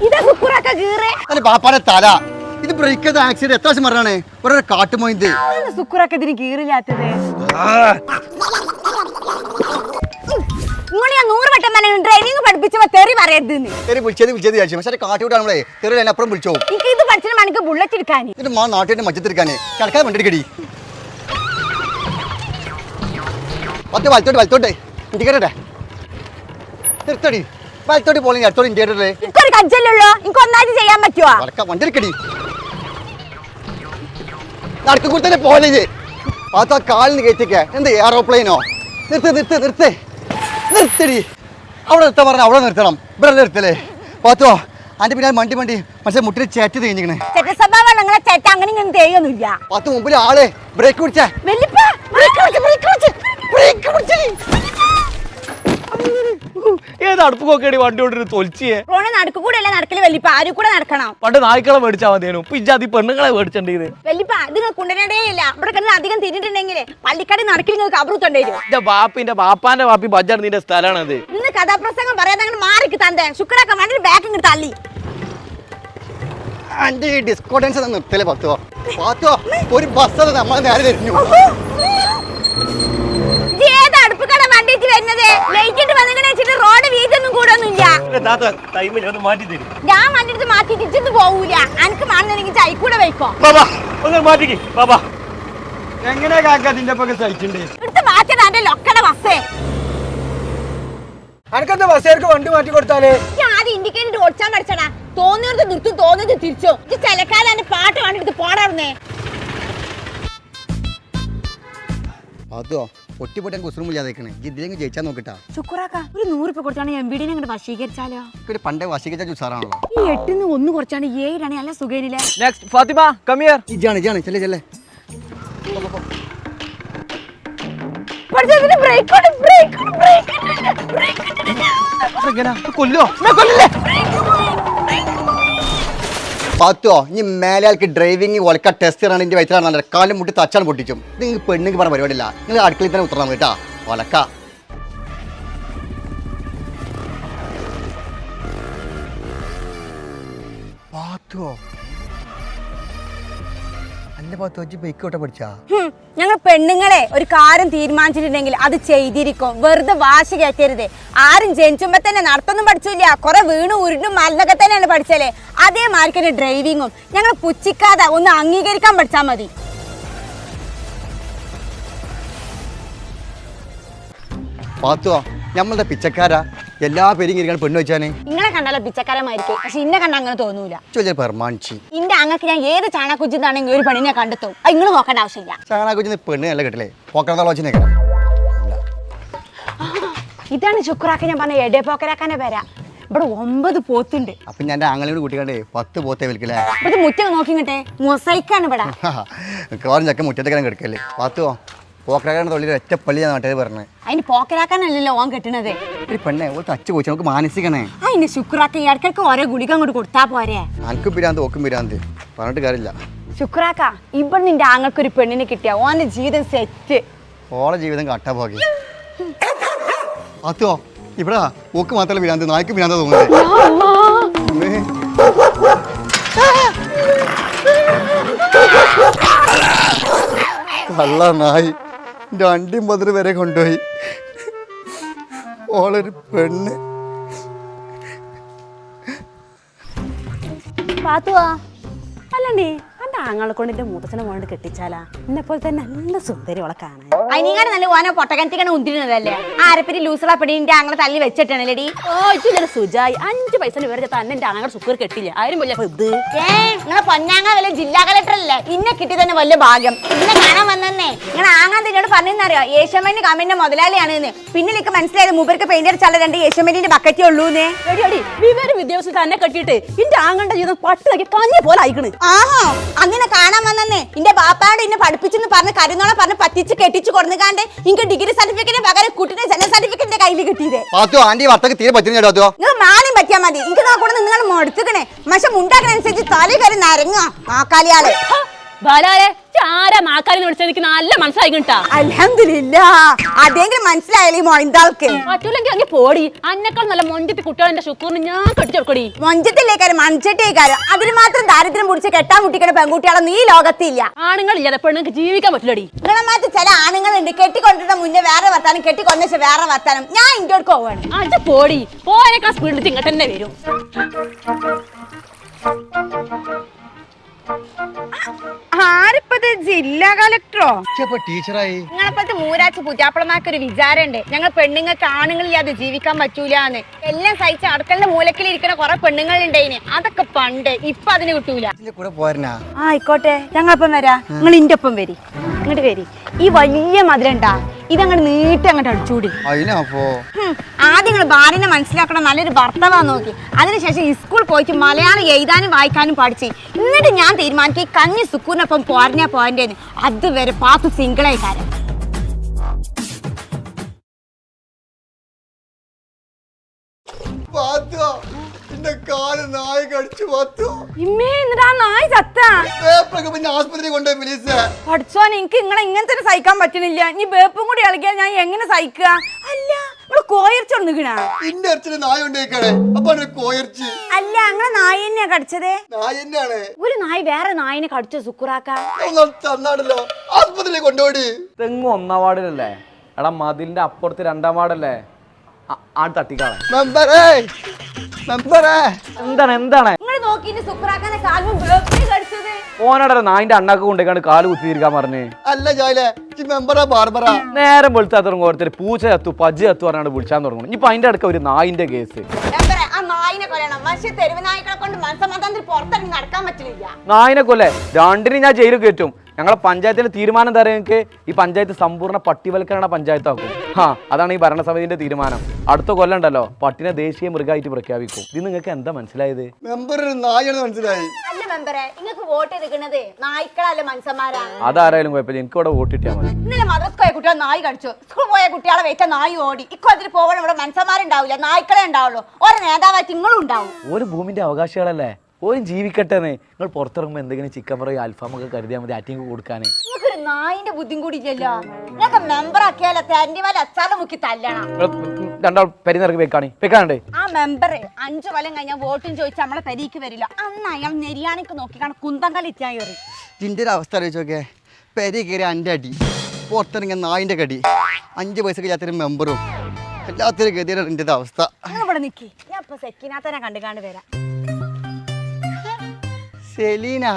ഇതാ സുക്കുറാക്ക കീറേ അല്ല ബാപ്പാടെ തല ഇത് ബ്രേക്ക് ചെയ്ത ആക്സിഡന്റ് എത്ര വർഷം പറഞ്ഞാണ് ഒരു കാട്ടുമോയിന്ത് സുക്കുറാക്ക ഇതിന് കീറില്ലാത്തത് ഇങ്ങനെ ഞാൻ 100 വട്ടം പറഞ്ഞു ഡ്രൈവിംഗ് പഠിപ്പിച്ചപ്പോ തെറി പറയരുത് വിളിച്ചത് വിചാരിച്ചു പക്ഷേ കാട്ടുകൂടാ നമ്മളെ തെറി അതിനപ്പുറം വിളിച്ചോ എനിക്ക് ഇത് പഠിച്ചിട്ട് മണിക്ക് ബുള്ളറ്റ് എടുക്കാൻ ഇതിന്റെ മാ നാട്ടിന്റെ മജ്ജത്തിരിക്കാന് കിടക്കാതെ വണ്ടിടിക്കടി പത്ത് വലത്തോട്ടെ ഇൻഡിക്കേറ്ററെ നിർത്തടി വലത്തോട്ട് പോലെ അടുത്തോട് ഇൻഡിക്കേറ്ററിലെ എനിക്കൊരു കജ്ജല്ലോ എനിക്ക് ഒന്നായിട്ട് ചെയ്യാൻ പറ്റുമോ വണ്ടിടിക്കടി നടക്ക് കൊടുത്തന്നെ പോലെ പാത്ത കാലിന് കയറ്റിക്ക എന്ത് എയറോപ്ലെയിനോ നിർത്തടി അവിടെ നിർത്താൻ പറഞ്ഞ അവിടെ നിർത്തണം ഇവിടെ നിർത്തലേ പാത്തോ അതിന്റെ പിന്നെ മണ്ടി മനസ്സിലെ മുട്ടിന് ചേറ്റ് തേഞ്ഞിക്കണേ പാത്ത് മുമ്പിൽ ആളെ ബ്രേക്ക് പിടിച്ച ഏത് അടുപ്പൊക്കെയാണ് വണ്ടി കൊണ്ടിട്ട് തൊലിച്ചിയെ നടക്കൂടല്ലേ നടക്കല് വെല്ലിപ്പ ആരും കൂടെ നടക്കണം പണ്ട് നായ്ക്കളെ മേടിച്ചാൽ മതിയേനു ഇപ്പൊ ഇജ്ജാതി പെണ്ണുങ്ങളെ മേടിച്ചിട്ടുണ്ട് വെല്ലിപ്പ ഇത് കൊണ്ടുവരേണ്ടേ ഇല്ല ഇവിടെ കിടന്ന് അധികം തിരിഞ്ഞിട്ടുണ്ടെങ്കിൽ പള്ളിക്കാട് നടക്കിൽ നിങ്ങൾക്ക് കബറുത്തണ്ടേരും എന്റെ ബാപ്പാന്റെ ബാപ്പി ബജാർ നിന്റെ സ്ഥലമാണത് ഇന്ന് കഥാപ്രസംഗം പറയാതെ അങ്ങനെ മാറിക്ക് തന്റെ ശുക്രാക്ക വണ്ടി ബാക്ക് ഇങ്ങോട്ട് തള്ളി ആന്റി ഡിസ്കോഡൻസ് നിർത്തലേ പാത്തോ ഒരു ബസ് നമ്മൾ നേരെ തിരിഞ്ഞു റോഡ് വീതൊന്നും കൂടൊന്നുമില്ല ഞാൻ വണ്ടിട്ട് മാറ്റി തിരിച്ചു പോവൂല എനിക്ക് മാറുന്നെങ്കിൽ ചൈക്കൂടെ വയ്ക്കോ എങ്ങനെ കാക്കതിന്റെ സഹിച്ചിണ്ട് എടുത്ത് മാറ്റിയത് എന്റെ ലൊക്കടെ ബസ്സേ അനക്കെന്താ ബസ്സുകാർക്ക് വണ്ടി മാറ്റി കൊടുത്താലേ ഞാൻ ആദ്യം ഇൻഡിക്കേറ്റർ ഓടിച്ചാൻ പഠിച്ചടാ തോന്നിയത് നിർത്തും തോന്നിയത് തിരിച്ചോ ചിലക്കാലം എന്നെ പാട്ട് കണ്ടിട്ട് പോടാർന്നേ അതോ ഒട്ടിപ്പൊട്ടാൻ കുസൃമില്ലാതേക്കണേ ഇതിലെങ്കിൽ ജയിച്ചാൽ നോക്കിട്ടാ ശുക്രാക്ക ഒരു 100 രൂപ കൊടുത്താണ് MBD അങ്ങോട്ട് വശീകരിച്ചാലോ ഒരു പണ്ടേ വശീകരിച്ച ജുസാറാണല്ലോ ഈ 8 1 കുറച്ചാണ് 7 ആണ് അല്ല സുഖേനില്ലേ നെക്സ്റ്റ് ഫാത്തിമ കം ഹിയർ ഇജാണ് ചെല്ലേ പാത്തോ ഇനി മേലാൾക്ക് ഡ്രൈവിംഗ് ഒലക്ക ടെസ്റ്റ് ആണ് എന്റെ വയറ്റിലാണ് കാലും മുട്ടി തച്ചാണ് പൊട്ടിച്ചും നിങ്ങൾ പെണ്ണുങ്ങൾക്ക് പറഞ്ഞ പരിപാടിയില്ല നിങ്ങൾ അടുക്കളയിൽ തന്നെ ഉത്തരണം കേട്ടാ ഒലക്ക പാത്തോ അല്ല പാത്തോ ബൈക്കോട്ടെ പഠിച്ചാ ഞങ്ങൾ പെണ്ണുങ്ങളെ ഒരു കാര്യം തീരുമാനിച്ചിട്ടുണ്ടെങ്കിൽ അത് ചെയ്തിരിക്കും വെറുതെ വാശി കയറ്റരുത് ആരും ജനിച്ചുമ്പോ തന്നെ നടത്തൊന്നും പഠിച്ചില്ല കുറെ വീണു ഉരുണ്ടും മരുന്നൊക്കെ തന്നെയാണ് പഠിച്ചല്ലേ അതേമാതിരി തന്നെ ഡ്രൈവിങ്ങും ഞങ്ങൾ പുച്ഛിക്കാതെ ഒന്ന് അംഗീകരിക്കാൻ പഠിച്ചാൽ മതി പാത്തോ നമ്മളുടെ പിച്ചക്കാരാ എല്ലാ പേരും ഇരിക്കാൻ പെണ്ണ് വെച്ചാനേ നിങ്ങളെ കണ്ടാലോ പിച്ചക്കാരമായിരിക്കും പക്ഷെ ഇന്നെ കണ്ട അങ്ങനെ തോന്നൂല പെർമാനിച്ച് ഇന്റെ അങ്ങക്ക് ഞാൻ ഏത് ചാണകുജിന്നാണെങ്കിൽ ഒരു പെണ്ണിനെ കണ്ടെത്തും അത് നിങ്ങൾ നോക്കേണ്ട ആവശ്യമില്ല ചാണകുജിന് പെണ്ണ് നല്ല കിട്ടില്ലേ പോക്കറോച്ചിനെ ഇതാണ് ശുക്രാക്ക ഞാൻ പറഞ്ഞ എടേ പോക്കരാക്കാന്റെ പേരാ ഇവിടെ 9 പോത്തുണ്ട് അപ്പൊ ഞാൻ ആങ്ങളോട് കൂട്ടിക്കണ്ടേ 10 പോത്തേ വിൽക്കലേ ഇത് മുറ്റം നോക്കിങ്ങട്ടെ മൊസൈക്കാണ് ഇവിടെ മിക്കവാറും ചക്ക മുറ്റത്തേക്കാൻ കിടക്കല്ലേ പാത്തുവോ പോക്കരാക്കാൻ്റെ തൊള്ളിയിൽ ഒറ്റ പള്ളി ഞാൻ നാട്ടുകാർ പറഞ്ഞേ അതിന് പോക്കരാക്കാനല്ലല്ലോ ഓൻ കെട്ടണത് ഒരു പെണ്ണെ ഒരു തച്ച് പോയി നമുക്ക് മാനസികണേ അതിന് ശുക്രാക്ക ഇടയ്ക്കിടയ്ക്ക് ഓരോ ഗുളിക അങ്ങോട്ട് കൊടുത്താ പോരെ അനക്കും പിരാന്ത് ഓക്കും പിരാന്ത് പറഞ്ഞിട്ട് കാര്യമില്ല ശുക്രാക്ക ഇവിടെ നിന്റെ ആങ്ങൾക്കൊരു പെണ്ണിനെ കിട്ടിയ ഓന്റെ ജീവിതം സെറ്റ് ഓളെ ജീവിതം കട്ടാ പോകി പാത്തുവോ ഇവിടെ ഓക്ക് മാത്രമല്ല പിരാന്ത് നായ്ക്ക് പിരാന്ത തോന്നുന്നത് നല്ല നായി 2 വരെ കൊണ്ടുപോയി ഓളൊരു പെണ്ണ് പാത്തുവാ അല്ലണ്ടേ എന്റെ ആങ്ങളെ കൊണ്ട് എന്റെ മൂത്തച്ഛനെ കൊണ്ട് കെട്ടിച്ചാലാ എന്നെപ്പോലെ തന്നെ നല്ല സുന്ദരി ഓളെ കാണാൻ അതിനേക്കാളും നല്ല ഓനെ പൊട്ടക്കനത്തിക്കാണ് ഉന്തിരുന്നതല്ലേ ആരെപ്പറ്റി ലൂസറ പെടി എന്റെ ആങ്ങളെ തല്ലി വെച്ചിട്ടാണല്ലേടി ഓ ഇച്ചിരി സുജായി 5 പൈസ വേറെ തന്നെ എന്റെ ആങ്ങളെ സുക്കർ കെട്ടില്ല ആരും വലിയ നിങ്ങളെ പൊന്നാങ്ങ വല്ല ജില്ലാ കളക്ടർ അല്ലേ ഇന്നെ കിട്ടി തന്നെ വലിയ ഭാഗ്യം ഇന്നെ കാണാൻ വന്നേ നിങ്ങളെ ആങ്ങാൻ എന്നോട് പറഞ്ഞറിയോ ഏഷ്യമ്മന്റെ കമ്മിന്റെ മുതലാളിയാണെന്ന് പിന്നിലേക്ക് മനസ്സിലായത് മൂപ്പർക്ക് പെയിന്റ് അടിച്ചാൽ 2 ഏഷ്യമ്മന്റെ ബക്കറ്റേ ഉള്ളൂന്നേ വിവര വിദ്യാഭ്യാസം തന്നെ കെട്ടിയിട്ട് എന്റെ ആങ്ങളുടെ ജീവിതം പട്ടിലാക്കി കഞ്ഞി പോലെ അയക്കണ് ആഹാ അങ്ങനെ കാണാൻ വന്നേ എന്റെ ബാപ്പാട് എന്നെ പഠിപ്പിച്ചെന്ന് പറഞ്ഞ് കരുന്നോളെ പറഞ്ഞ് പറ്റിച്ച് കെട്ടിച്ച് കൊടുക്കാണ്ട് എനിക്ക് ഡിഗ്രി സർട്ടിഫിക്കറ്റ് പകരം കുട്ടിയുടെ ജനന സർട്ടിഫിക്കറ്റ് കയ്യിൽ കിട്ടിയത് നിങ്ങൾ മാനം പറ്റിയാൽ മതി എനിക്ക് കൂടെ നിങ്ങൾ മടുത്തുക്കണേ പക്ഷെ ഉണ്ടാക്കണനുസരിച്ച് തല കയറി നരങ്ങ നാക്കാലിയാള് ബാലാരെ ആരാ നാക്കാരി വിളിച്ചത് എനിക്ക് നല്ല മനസ്സിലായി കിട്ടാ. അൽഹംദുലില്ലാ അതെങ്കിലും മനസ്സിലായാലേ മൊയ്താൾക്ക്. പറ്റൂലെങ്കിൽ അങ്ങ് പോടി. അന്നെക്കാൾ നല്ല മൊഞ്ചത്തി കുട്ടികളെന്റെ ശുക്കൂറിന് ഞാൻ കെട്ടിച്ചെടുക്കടി. മൊഞ്ചത്തിലേക്കാരും മൺചട്ടിയേക്കാരും അതിന് മാത്രം ദാരിദ്ര്യം പിടിച്ച് കെട്ടാൻ മുട്ടിക്കണ പെൺകുട്ടികളെ നീ ലോകത്തില്ല. ആണുങ്ങളില്ലാതെ പെണ്ണുങ്ങൾക്ക് ജീവിക്കാൻ പറ്റില്ലടി. നിങ്ങളെ മാറ്റി ചില ആണുങ്ങളുണ്ട് കെട്ടിക്കൊണ്ടിരുന്ന മുന്നേ വേറെ വർത്താനം കെട്ടിക്കൊണ്ട വേറെ വർത്താനം. ഞാൻ ഇങ്ങോട്ട് പോവാണ്. അത് പോടി. പോയനേക്കാൾ സ്പീഡിൽ ഇങ്ങോട്ട് തന്നെ വരും. ആരിപ്പത് ജില്ലാ കളക്ടറോ? ടീച്ചറായി നിങ്ങളിപ്പത്തെ മൂരാച്ച് പുതിയാപ്പളമാർക്ക് ഒരു വിചാരമുണ്ട്, ഞങ്ങൾ പെണ്ണുങ്ങൾക്ക് ആണുങ്ങളില്ലാതെ ജീവിക്കാൻ പറ്റൂലെന്ന്. എല്ലാം സഹിച്ച് അടുക്കളന്റെ മൂലക്കിലിരിക്കുന്ന കുറെ പെണ്ണുങ്ങളുണ്ടേന്. അതൊക്കെ പണ്ട്, ഇപ്പൊ അതിന് കിട്ടൂല. കൂടെ പോരണ ആയിക്കോട്ടെ, ഞങ്ങളൊപ്പം വരാ. നിങ്ങൾ ഇന്റെ ഒപ്പം വരി. ഇങ്ങോട്ട് വരി. ഈ വലിയ മധുരണ്ടാ ഇതങ്ങോട്ട് നീട്ടി അങ്ങോട്ട് അടിച്ചൂടി. ആദ്യം നിങ്ങൾ ഭാര്യനെ മനസ്സിലാക്കണം, നല്ലൊരു ഭർത്താവാ നോക്കി. അതിനുശേഷം സ്കൂൾ പോയിട്ട് മലയാളം എഴുതാനും വായിക്കാനും പഠിച്ച് എന്നിട്ട് ഞാൻ തീരുമാനിക്കും ഈ കഞ്ഞി സുക്കൂറിനൊപ്പം പോരഞ്ഞാ പോരേന്ന്. അതുവരെ പാത്തു സിംഗിളായിക്കാരൻ. ആസ്പത്രി കൊണ്ടുപോയി പോലീസ്. പഠിച്ചോൻ എനിക്ക് നിങ്ങളെ ഇങ്ങനത്തെ സഹിക്കാൻ പറ്റണില്ല. നീ വേപ്പും കൂടി ഇളകിയാൽ ഞാൻ എങ്ങനെ സഹിക്കുക? അല്ല നമ്മള് കോയർച്ചൊന്നുകിണ ഇന്റെ അച്ഛന് നായ കൊണ്ടേക്കാണ്. അപ്പൊ കോയർച്ച് അല്ല അങ്ങനെ നായ തന്നെയാ കടിച്ചത്. നായ തന്നെയാണ്. ഒരു നായ വേറെ നായനെ കടിച്ചു സുക്കുറാക്ക. തന്നാണല്ലോ ആസ്പത്രിയിൽ കൊണ്ടുപോയി. തെങ്ങ് 1-ാം വാർഡിലല്ലേ? എടാ മതിലിന്റെ അപ്പുറത്ത് 2-ാം വാർഡല്ലേ? ആ തട്ടിക്കാളെ. എന്താണ് നിങ്ങൾ നോക്കിട്ട് സുക്കുറാക്കാനെ കാലും വേപ്പിന് കടിച്ചത്. ഓനട നായിന്റെ അണ്ണാക്ക് കൊണ്ടേക്കാണ്ട് കാല് കുത്തിയിരിക്കാൻ പറഞ്ഞേ. അല്ല ജോയിലെ മെമ്പറാ ബാർബറാ. നേരം വെളുത്താ തുടങ്ങും ഓരോരുത്തർ പൂച്ച ചത്തു പജ്ജ് ചത്തു പറഞ്ഞാണ് വിളിച്ചാൻ തുടങ്ങും. ഇപ്പൊ അതിന്റെ അടുക്ക ഒരു നായിന്റെ കേസ്. ആ നായിനെ കൊല്ലണം. മനുഷ്യ തെരുവ് നായ്ക്കളെ കൊണ്ട് മനസ്സമാധാനത്തിൽ പുറത്തിറങ്ങി നടക്കാൻ പറ്റില്ല. നായിനെ കൊല്ലേ 2-ന് ഞാൻ ജയിലിൽ കയറ്റും. ഞങ്ങളെ പഞ്ചായത്തിന്റെ തീരുമാനം എന്താ പറയുക? നിങ്ങൾക്ക് ഈ പഞ്ചായത്ത് സമ്പൂർണ്ണ പട്ടിവൽക്കരണ പഞ്ചായത്താക്കും. അതാണ് ഈ ഭരണസമിതിന്റെ തീരുമാനം. അടുത്ത കൊല്ലം ഉണ്ടല്ലോ പട്ടിനെ ദേശീയ മൃഗമായിട്ട് പ്രഖ്യാപിക്കും. ഇത് നിങ്ങൾക്ക് എന്താ മനസ്സിലായത്? മെമ്പർ നായാണ് മനസ്സിലായി. അല്ല മെമ്പറെ, നിങ്ങൾക്ക് വോട്ട് എടുക്കുന്നത് നായ്ക്കളല്ല മനുഷ്യന്മാരാ. അതാരായാലും കുഴപ്പമില്ല, എനിക്ക് ഇവിടെ വോട്ട് കിട്ടിയാൽ മതി. ഇന്നലെ മദ്രസ് പോയ കുട്ടികളെ നായി കടിച്ചു. സ്കൂൾ പോയ കുട്ടികളെ വെച്ച നായി ഓടി. ഇക്കോ അതിൽ പോകണം. ഇവിടെ മനുഷ്യന്മാരുണ്ടാവില്ല, നായ്ക്കളെ ഉണ്ടാവുള്ളൂ. ഓരോ നേതാവായിട്ട് നിങ്ങളും ഉണ്ടാവും. ഒരു ഭൂമിന്റെ അവകാശികളല്ലേ, ഓരും ജീവിക്കട്ടെന്ന്. നിങ്ങൾ പുറത്തിറങ്ങുമ്പോൾ എന്തെങ്കിലും ചിക്കൻ പറയോ അൽഫാമൊക്കെ കരുതിയാൽ മതി ആറ്റിങ് കൊടുക്കാനേ. നിങ്ങൾക്കൊരു നായിന്റെ ബുദ്ധിയും കൂടി ഇല്ലല്ലോ. നിങ്ങൾക്ക് മെമ്പർ ആക്കിയാലോ തെരഞ്ഞു പോലെ അച്ചാറ് മുക്കി തല്ലണം. രണ്ടാൾ പെരിനിറക്കി വെക്കാനുണ്ട്. ആ മെമ്പറെ 5 കൊല്ലം കഴിഞ്ഞാൽ വോട്ടും ചോദിച്ചാൽ നമ്മളെ പെരീക്ക് വരില്ല. അന്ന് അയാൾ നെരിയാണിക്ക് നോക്കിക്കാണ് കുന്തം കളി ഇറ്റാൻ കയറി. ഇതിന്റെ ഒരു അവസ്ഥ ആലോചിച്ചോക്കെ. പെരി കയറി എൻ്റെ അടി, പുറത്തിറങ്ങിയ നായിന്റെ കടി, 5 പൈസക്ക് ചെയ്യാത്തൊരു മെമ്പറും എല്ലാത്തൊരു ഗതിയാണ് എൻ്റെ അവസ്ഥ. നിങ്ങൾ ഇവിടെ നിൽക്കി, ഞാൻ ഇപ്പൊ സെക്കിനാത്തനെ കണ്ടുകാണ്ട് വരാം. സെലീന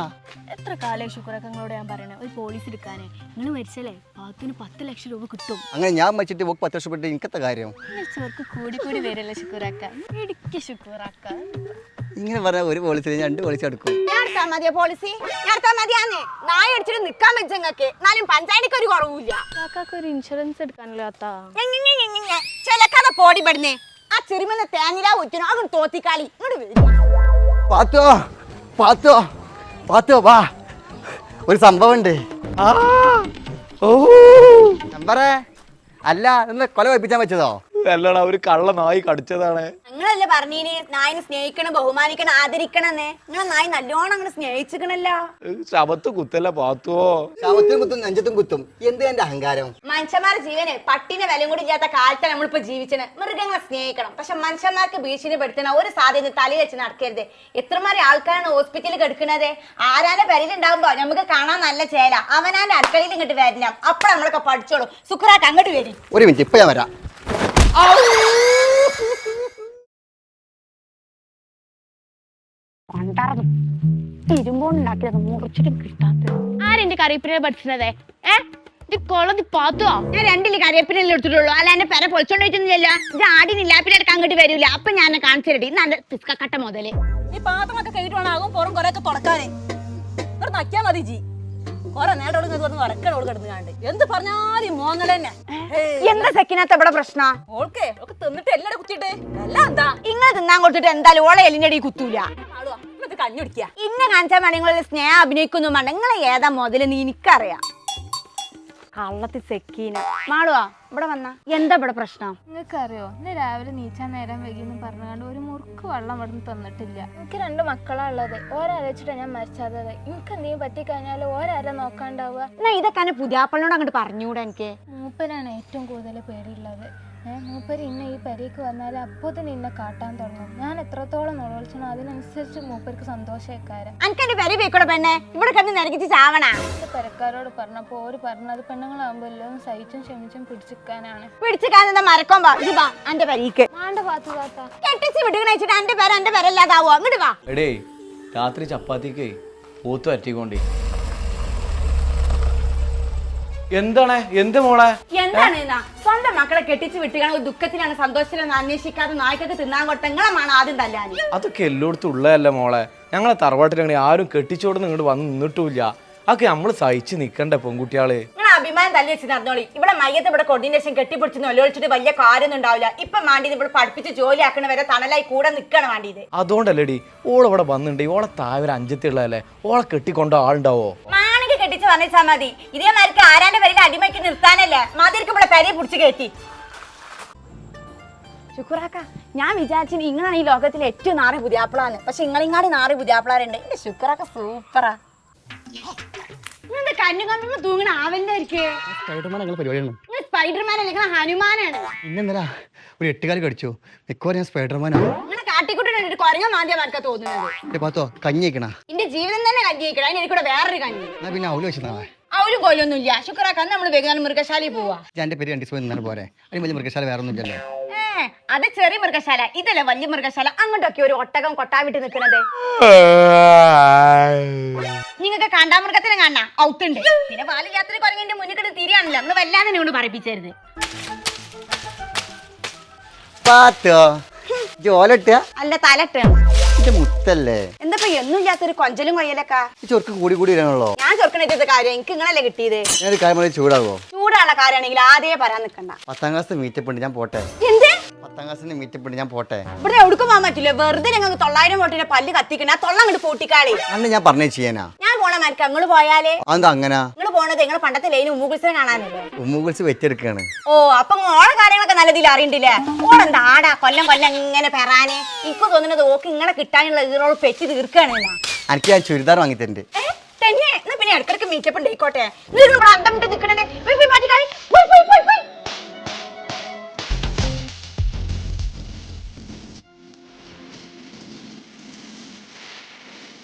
എത്ര കാലേ ശുക്രക്കങ്ങളോട് ഞാൻ പറയണേ ഒരു പോലീസ് എടുക്കാനേ. നിങ്ങൾ മരിച്ചല്ലേ പാത്തിന് 10 ലക്ഷം രൂപ കിട്ടും. അങ്ങനെ ഞാൻ വെച്ചിട്ട് 10 ലക്ഷം എനിക്കത്തെ കാര്യം ചോർക്ക് കൂടി കൂടി വരല്ലേ ശുക്രാക്ക. ഇടുക്കി ശുക്രാക്ക ഇങ്ങനെ പറഞ്ഞ ഒരു പോളിസി 2 പോളിസി എടുക്കും. ഞാൻ മതിയോ പോളിസി? ഞാൻ മതിയാന്നേ. നായ അടിച്ചിട്ട് നിക്കാൻ വെച്ചങ്ങൾക്ക് എന്നാലും പഞ്ചായത്തിക്ക് ഒരു കുറവില്ല. കാക്കാക്ക് ഒരു ഇൻഷുറൻസ് എടുക്കാനല്ലോ അത്താ. ചിലക്കഥ പോടി പെടുന്നേ. ആ ചെറുമെന്ന് തേങ്ങിലാ ഊറ്റണോ അതും തോത്തിക്കാളി. ഇങ്ങോട്ട് വരും. പാത്തോ പാത്തോ പാത്തോ വാ, ഒരു സംഭവം ഉണ്ട്. നമ്പറേ അല്ല ഇന്ന് കൊല വയ്പ്പിച്ചാൻ വെച്ചതോ? അല്ലടാ ഒരു കള്ള നായി കടിച്ചതാണ്. നിങ്ങളല്ലേ പറഞ്ഞീന് നായിനെ സ്നേഹിക്കണം ബഹുമാനിക്കണം ആദരിക്കണമെന്നേ. നിങ്ങളെ നായി നല്ലോണം അങ്ങനെ സ്നേഹിച്ചിക്കണല്ലോ. ശവത്ത് കുത്തല്ല പാത്തുവോ. ശവത്തിനും കുത്തും നെഞ്ചത്തും കുത്തും. എന്ത് എന്റെ അഹങ്കാരം. മനുഷ്യന്മാരുടെ ജീവന് പട്ടിനെ വിലയും കൂടി ഇല്ലാത്ത കാലത്താണ് നമ്മളിപ്പോ ജീവിച്ചത്. മൃഗങ്ങളെ സ്നേഹിക്കണം, പക്ഷെ മനുഷ്യന്മാർക്ക് ഭീഷണിപ്പെടുത്തുന്ന ഒരു സാധ്യത തലയിൽ വെച്ച് നടക്കരുത്. എത്രമാരെ ആൾക്കാരാണ് ഹോസ്പിറ്റലിൽ കിടക്കുന്നത്. ആരാന്റെ പെരയിലുണ്ടാകുമ്പോ നമുക്ക് കാണാൻ നല്ല ചേല. അവനാന്റെ അടുക്കളയിൽ ഇങ്ങോട്ട് വരണം. അപ്പഴ നമ്മളൊക്കെ പഠിച്ചോളൂ. സുഖറാക്ക് അങ്ങോട്ട് വരും. ഒരു മിനിറ്റ് ഇപ്പൊ ഞാൻ വരാം. ഇരുമ്പോണ്ടാക്കിയത് മുറിച്ചിട്ട് കിട്ടാത്ത ആരെന്റെ കറിയപ്പിനെ പഠിച്ചതേ? കൊളതി പാത്തുവോ? ഞാൻ 2 കറിയപ്പിനെല്ലാം എടുത്തിട്ടുള്ളൂ. അല്ല എന്റെ പെര പൊളിച്ചോണ്ട് വെച്ചൊന്നുമില്ലല്ലോ. ഇത് ആടിനില്ല പിന്നെ എടുക്കാൻ അങ്ങോട്ട് വരൂല. അപ്പൊ ഞാൻ കാണിച്ചിരട്ടി നല്ല പിസ്കക്കട്ട മുതല്. ഈ പാത്രമൊക്കെ കൈയിട്ടുണ്ടാകും പുറം കൊറേ ഒക്കെ തുടക്കാനേ. ഇവിടെ നക്കിയാ മതി ജി. കൊറേ നേരം വരക്കടോട് കിടന്ന് കാണ്ട് എന്ത് പറഞ്ഞാലും മോങ്ങൽ തന്നെ. എന്താ സെക്കിനകത്ത് ഇവിടെ പ്രശ്നം? ഓൾക്കേ ഒക്കെ തിന്നിട്ട് എല്ലാം കുത്തിയിട്ട് എല്ലാം എന്താ ഇങ്ങനെ തിന്നാൻ കൊടുത്തിട്ട് എന്തായാലും ഓളെ എല്ലിന്റെ അടി കുത്തൂല. ആളുവാ ഇന്നത്തെ കഞ്ഞി കുടിക്കുക. ഇന്നെ കാണിച്ചാൽ വേണം നിങ്ങളൊരു സ്നേഹം അഭിനയിക്കൊന്നും വേണ്ട. നിങ്ങളെ ഏതാ മുതലെന്ന് എനിക്കറിയാം. കള്ളത്തി സെക്കീന. മാളുവാ ഇവിടെ വന്ന എന്താ ഇവിടെ പ്രശ്നം? നിങ്ങൾക്കറിയോ ഇന്ന് രാവിലെ നീച്ചാൻ നേരം വൈകിന്ന് പറഞ്ഞുകൊണ്ട് ഒരു മുറുക്ക് വെള്ളം ഇവിടെ തന്നിട്ടില്ല. എനിക്ക് 2 മക്കളാ ഉള്ളത്. ഓരാലോചിച്ചിട്ടാ ഞാൻ മരിച്ചത്. എനിക്ക് എന്തെങ്കിലും പറ്റിക്കഴിഞ്ഞാൽ ഓരാരെ നോക്കാണ്ടാവുക. എന്നാ ഇതൊക്കെ പുതിയാപ്പളിനോട് അങ്ങോട്ട് പറഞ്ഞൂടെ എനിക്ക്? മൂപ്പരാണ് ഏറ്റവും കൂടുതൽ പേടിയുള്ളത്. മൂപ്പര് ഇന്ന ഈ പെരയ്ക്ക് വന്നാൽ അപ്പോൾ തന്നെ ഇന്നെ കാട്ടാൻ തുടങ്ങും. ഞാൻ എത്രത്തോളം നുളവിളിച്ചോ അതിനനുസരിച്ച് മൂപ്പർക്ക് സന്തോഷക്കാരം. എനിക്ക് എന്റെ പെര പോയിക്കൂടെ പെണ്ണെ, ഇവിടെ കിടന്ന് നിരക്കിച്ച് ചാവണ. എന്റെ പെരക്കാരോട് പറഞ്ഞപ്പോൾ ഓര് പറഞ്ഞത് പെണ്ണുങ്ങളാകുമ്പോൾ എല്ലാം സഹിച്ചും ക്ഷമിച്ചും പിടിച്ചിരിക്കാനാണ്. പിടിച്ചിക്കാനെന്താ മരക്കോൻ വാ എന്റെ പെരയ്ക്ക്. ആണ്ട് പാത്തു താത്ത കെട്ടിച്ച് വിടുകണ വെച്ചിട്ട് എന്റെ പേര ഇല്ലാതാവോ? അങ്ങോട്ട് വാ. എടേ രാത്രി ചപ്പാത്തിക്ക് പോത്ത് വരട്ടിക്കൊണ്ടേ. എന്താണ് എന്ത് മോളെ? എന്താണ് സ്വന്തം മക്കളെ കെട്ടിച്ച് വിട്ടുകണ ദുഃഖത്തിലാണ് സന്തോഷത്തിലാണ് അന്വേഷിക്കാതെ നായ്ക്കൊക്കെ തിന്നാൻ കൊടുത്തെങ്ങളാണ് ആദ്യം തല്ലാൻ. അതൊക്കെ എല്ലായിടത്തും ഉള്ളതല്ല മോളെ. ഞങ്ങളെ തറവാട്ടിലാണെങ്കിൽ ആരും കെട്ടിച്ചോടുന്ന് ഇങ്ങോട്ട് വന്ന് നിന്നിട്ടില്ല. അതൊക്കെ നമ്മൾ സഹിച്ച് നിക്കണ്ടേ പെൺകുട്ടികള്. നിങ്ങൾ അഭിമാനം തല്ലി വെച്ച് നടന്നോളി. ഇവിടെ മയ്യത്ത് ഇവിടെ കോർഡിനേഷൻ കെട്ടിപ്പിടിച്ച് ഒലിച്ചിട്ട് വലിയ കാര്യമൊന്നും ഉണ്ടാവില്ല. ഇപ്പൊ മാണ്ടിയത് ഇവിടെ പഠിപ്പിച്ച് ജോലി ആക്കണ വരെ തണലായി കൂടെ നിൽക്കണം വേണ്ടിയത്. അതുകൊണ്ടല്ലേടി ഓളിവിടെ വന്നിട്ടുണ്ട്. ഓളെ താഴെ ഒരു 5 ഉള്ളതല്ലേ, ഓളെ കെട്ടിക്കൊണ്ട ആളുണ്ടാവോ? മാണിക്ക് കെട്ടിച്ച് പറഞ്ഞാൽ മതി. ഇതേമാർക്ക് ആരാന്റെ പേരിൽ അടിമയ്ക്ക് നിർത്താനല്ലേ മാതിരിക്ക് ഇവിടെ പെരയെ പിടിച്ച് കയറ്റി. ശുക്രാക്ക, ഞാൻ വിചാരിച്ചു നിങ്ങളാണ് ഈ ലോകത്തിലെ ഏറ്റവും നാറി പുതിയാപ്പിളാന്ന്. പക്ഷെ നിങ്ങളിങ്ങാടി നാറി പുതിയാപ്പിളാരുണ്ട്. എന്റെ ശുക്രാക്ക സൂപ്പറാ. കണ്ണു തൂങ്ങണ ആവലിന്റെ സ്പൈഡർമാൻ അല്ലെങ്കിൽ ഹനുമാനാണ്. ഇന്നെന്താ ഒരു 8 കടിച്ചു. മിക്കവാറും ഞാൻ സ്പൈഡർമാനാണ്. ഇങ്ങനെ കാട്ടിക്കൂട്ടി കൊരങ്ങ മാന്തിയമാർക്കാ തോന്നുന്നത്. പാത്തോ കഞ്ഞി വെക്കണ എന്റെ ജീവിതം തന്നെ കഞ്ഞി വെക്കണം. അതിന് എനിക്കൂടെ വേറൊരു കഞ്ഞി. എന്നാ പിന്നെ അവല് വെച്ചാ ഒരു കൊല്ലൊന്നും ഇല്ല. ശുക്രാക്ക നമ്മള് വേഗം മൃഗശാലയിൽ പോവാ. എന്റെ പേര് 2 ദിവസം നിന്നാലും പോരെ. അതിന് വലിയ മൃഗശാല വേറെ ഒന്നും ഇല്ലല്ലോ. അത് ചെറിയ മൃഗശാല, ഇതല്ലേ വലിയ മൃഗശാല. അങ്ങോട്ടൊക്കെ ഒരു ഒട്ടകം കൊട്ടാവിട്ട് നിൽക്കുന്നത്. നിങ്ങൾക്ക് കാണ്ടാമൃഗത്തിനെ കാണാ ഔത്തുണ്ട്. പിന്നെ ബാലയാത്ര പറഞ്ഞതിന്റെ മുന്നിൽ കിടന്ന് തിരിയാണല്ലോ. നമ്മൾ വല്ലാതെ എന്നോട് പറയിപ്പിച്ചരുത്. അല്ല തലട്ട് മുത്തല്ലേ എന്താ എന്നും ഇല്ലാത്തൊരു കൊഞ്ചലും കൊയ്യലൊക്കെ. ചൊർക്ക് കൂടി കൂടി വരാനുള്ളോ? ഞാൻ ചൊർക്കണ കാര്യം എനിക്ക് നിങ്ങളല്ലേ കിട്ടിയത്. ഞാനൊരു കാര്യം ചൂടാവോ? ചൂടാനുള്ള കാര്യമാണെങ്കിൽ ആദ്യമേ പറയാൻ നിൽക്കണ്ട. 10ാം ക്ലാസ് മീറ്റപ്പ് ഉണ്ട്, ഞാൻ പോട്ടെ. എന്ത് 10ാം ക്ലാസ്സിന്റെ മീറ്റപ്പ് ഉണ്ട്, ഞാൻ പോട്ടെ. ഇവിടെ എവിടുക്കും പോകാൻ പറ്റില്ല. വെറുതെ ഞങ്ങൾക്ക് 900 വോട്ടിന്റെ പല്ല് കത്തിക്കണ തൊള്ളം അങ്ങോട്ട് പൂട്ടിക്കാളി. അന്ന് ഞാൻ പറഞ്ഞേ ചെയ്യാനാ. ഞാൻ പോണ മരക്ക് അങ്ങോട്ട് പോയാലേ. അതെന്താ അങ്ങനെ? നിങ്ങൾ പോണത് നിങ്ങൾ പണ്ടത്തെ ലൈന് ഉമ്മുകുൽസിനെ കാണാനല്ലേ? ഉമ്മുകുൽസ് വെച്ചെടുക്കാണ്. ഓ അപ്പൊ ഓളെ കാര്യങ്ങളൊക്കെ നല്ലതിൽ അറിയണ്ടില്ലേ? ഓളെന്താ ആടാ കൊല്ലം ഇങ്ങനെ പെറാനെ. എനിക്ക് തോന്നുന്നത് ഓക്ക് ഇങ്ങനെ കിട്ടാനുള്ള ഈറോൾ പെറ്റി തീർക്കാണ്. എനിക്ക് ഞാൻ ചുരിദാർ വാങ്ങിത്തരുന്നുണ്ട്. തന്നെ എന്നാ പിന്നെ ഇടക്കിടക്ക് മീറ്റപ്പ് ഉണ്ടായിക്കോട്ടെ. നിൽക്കണേ.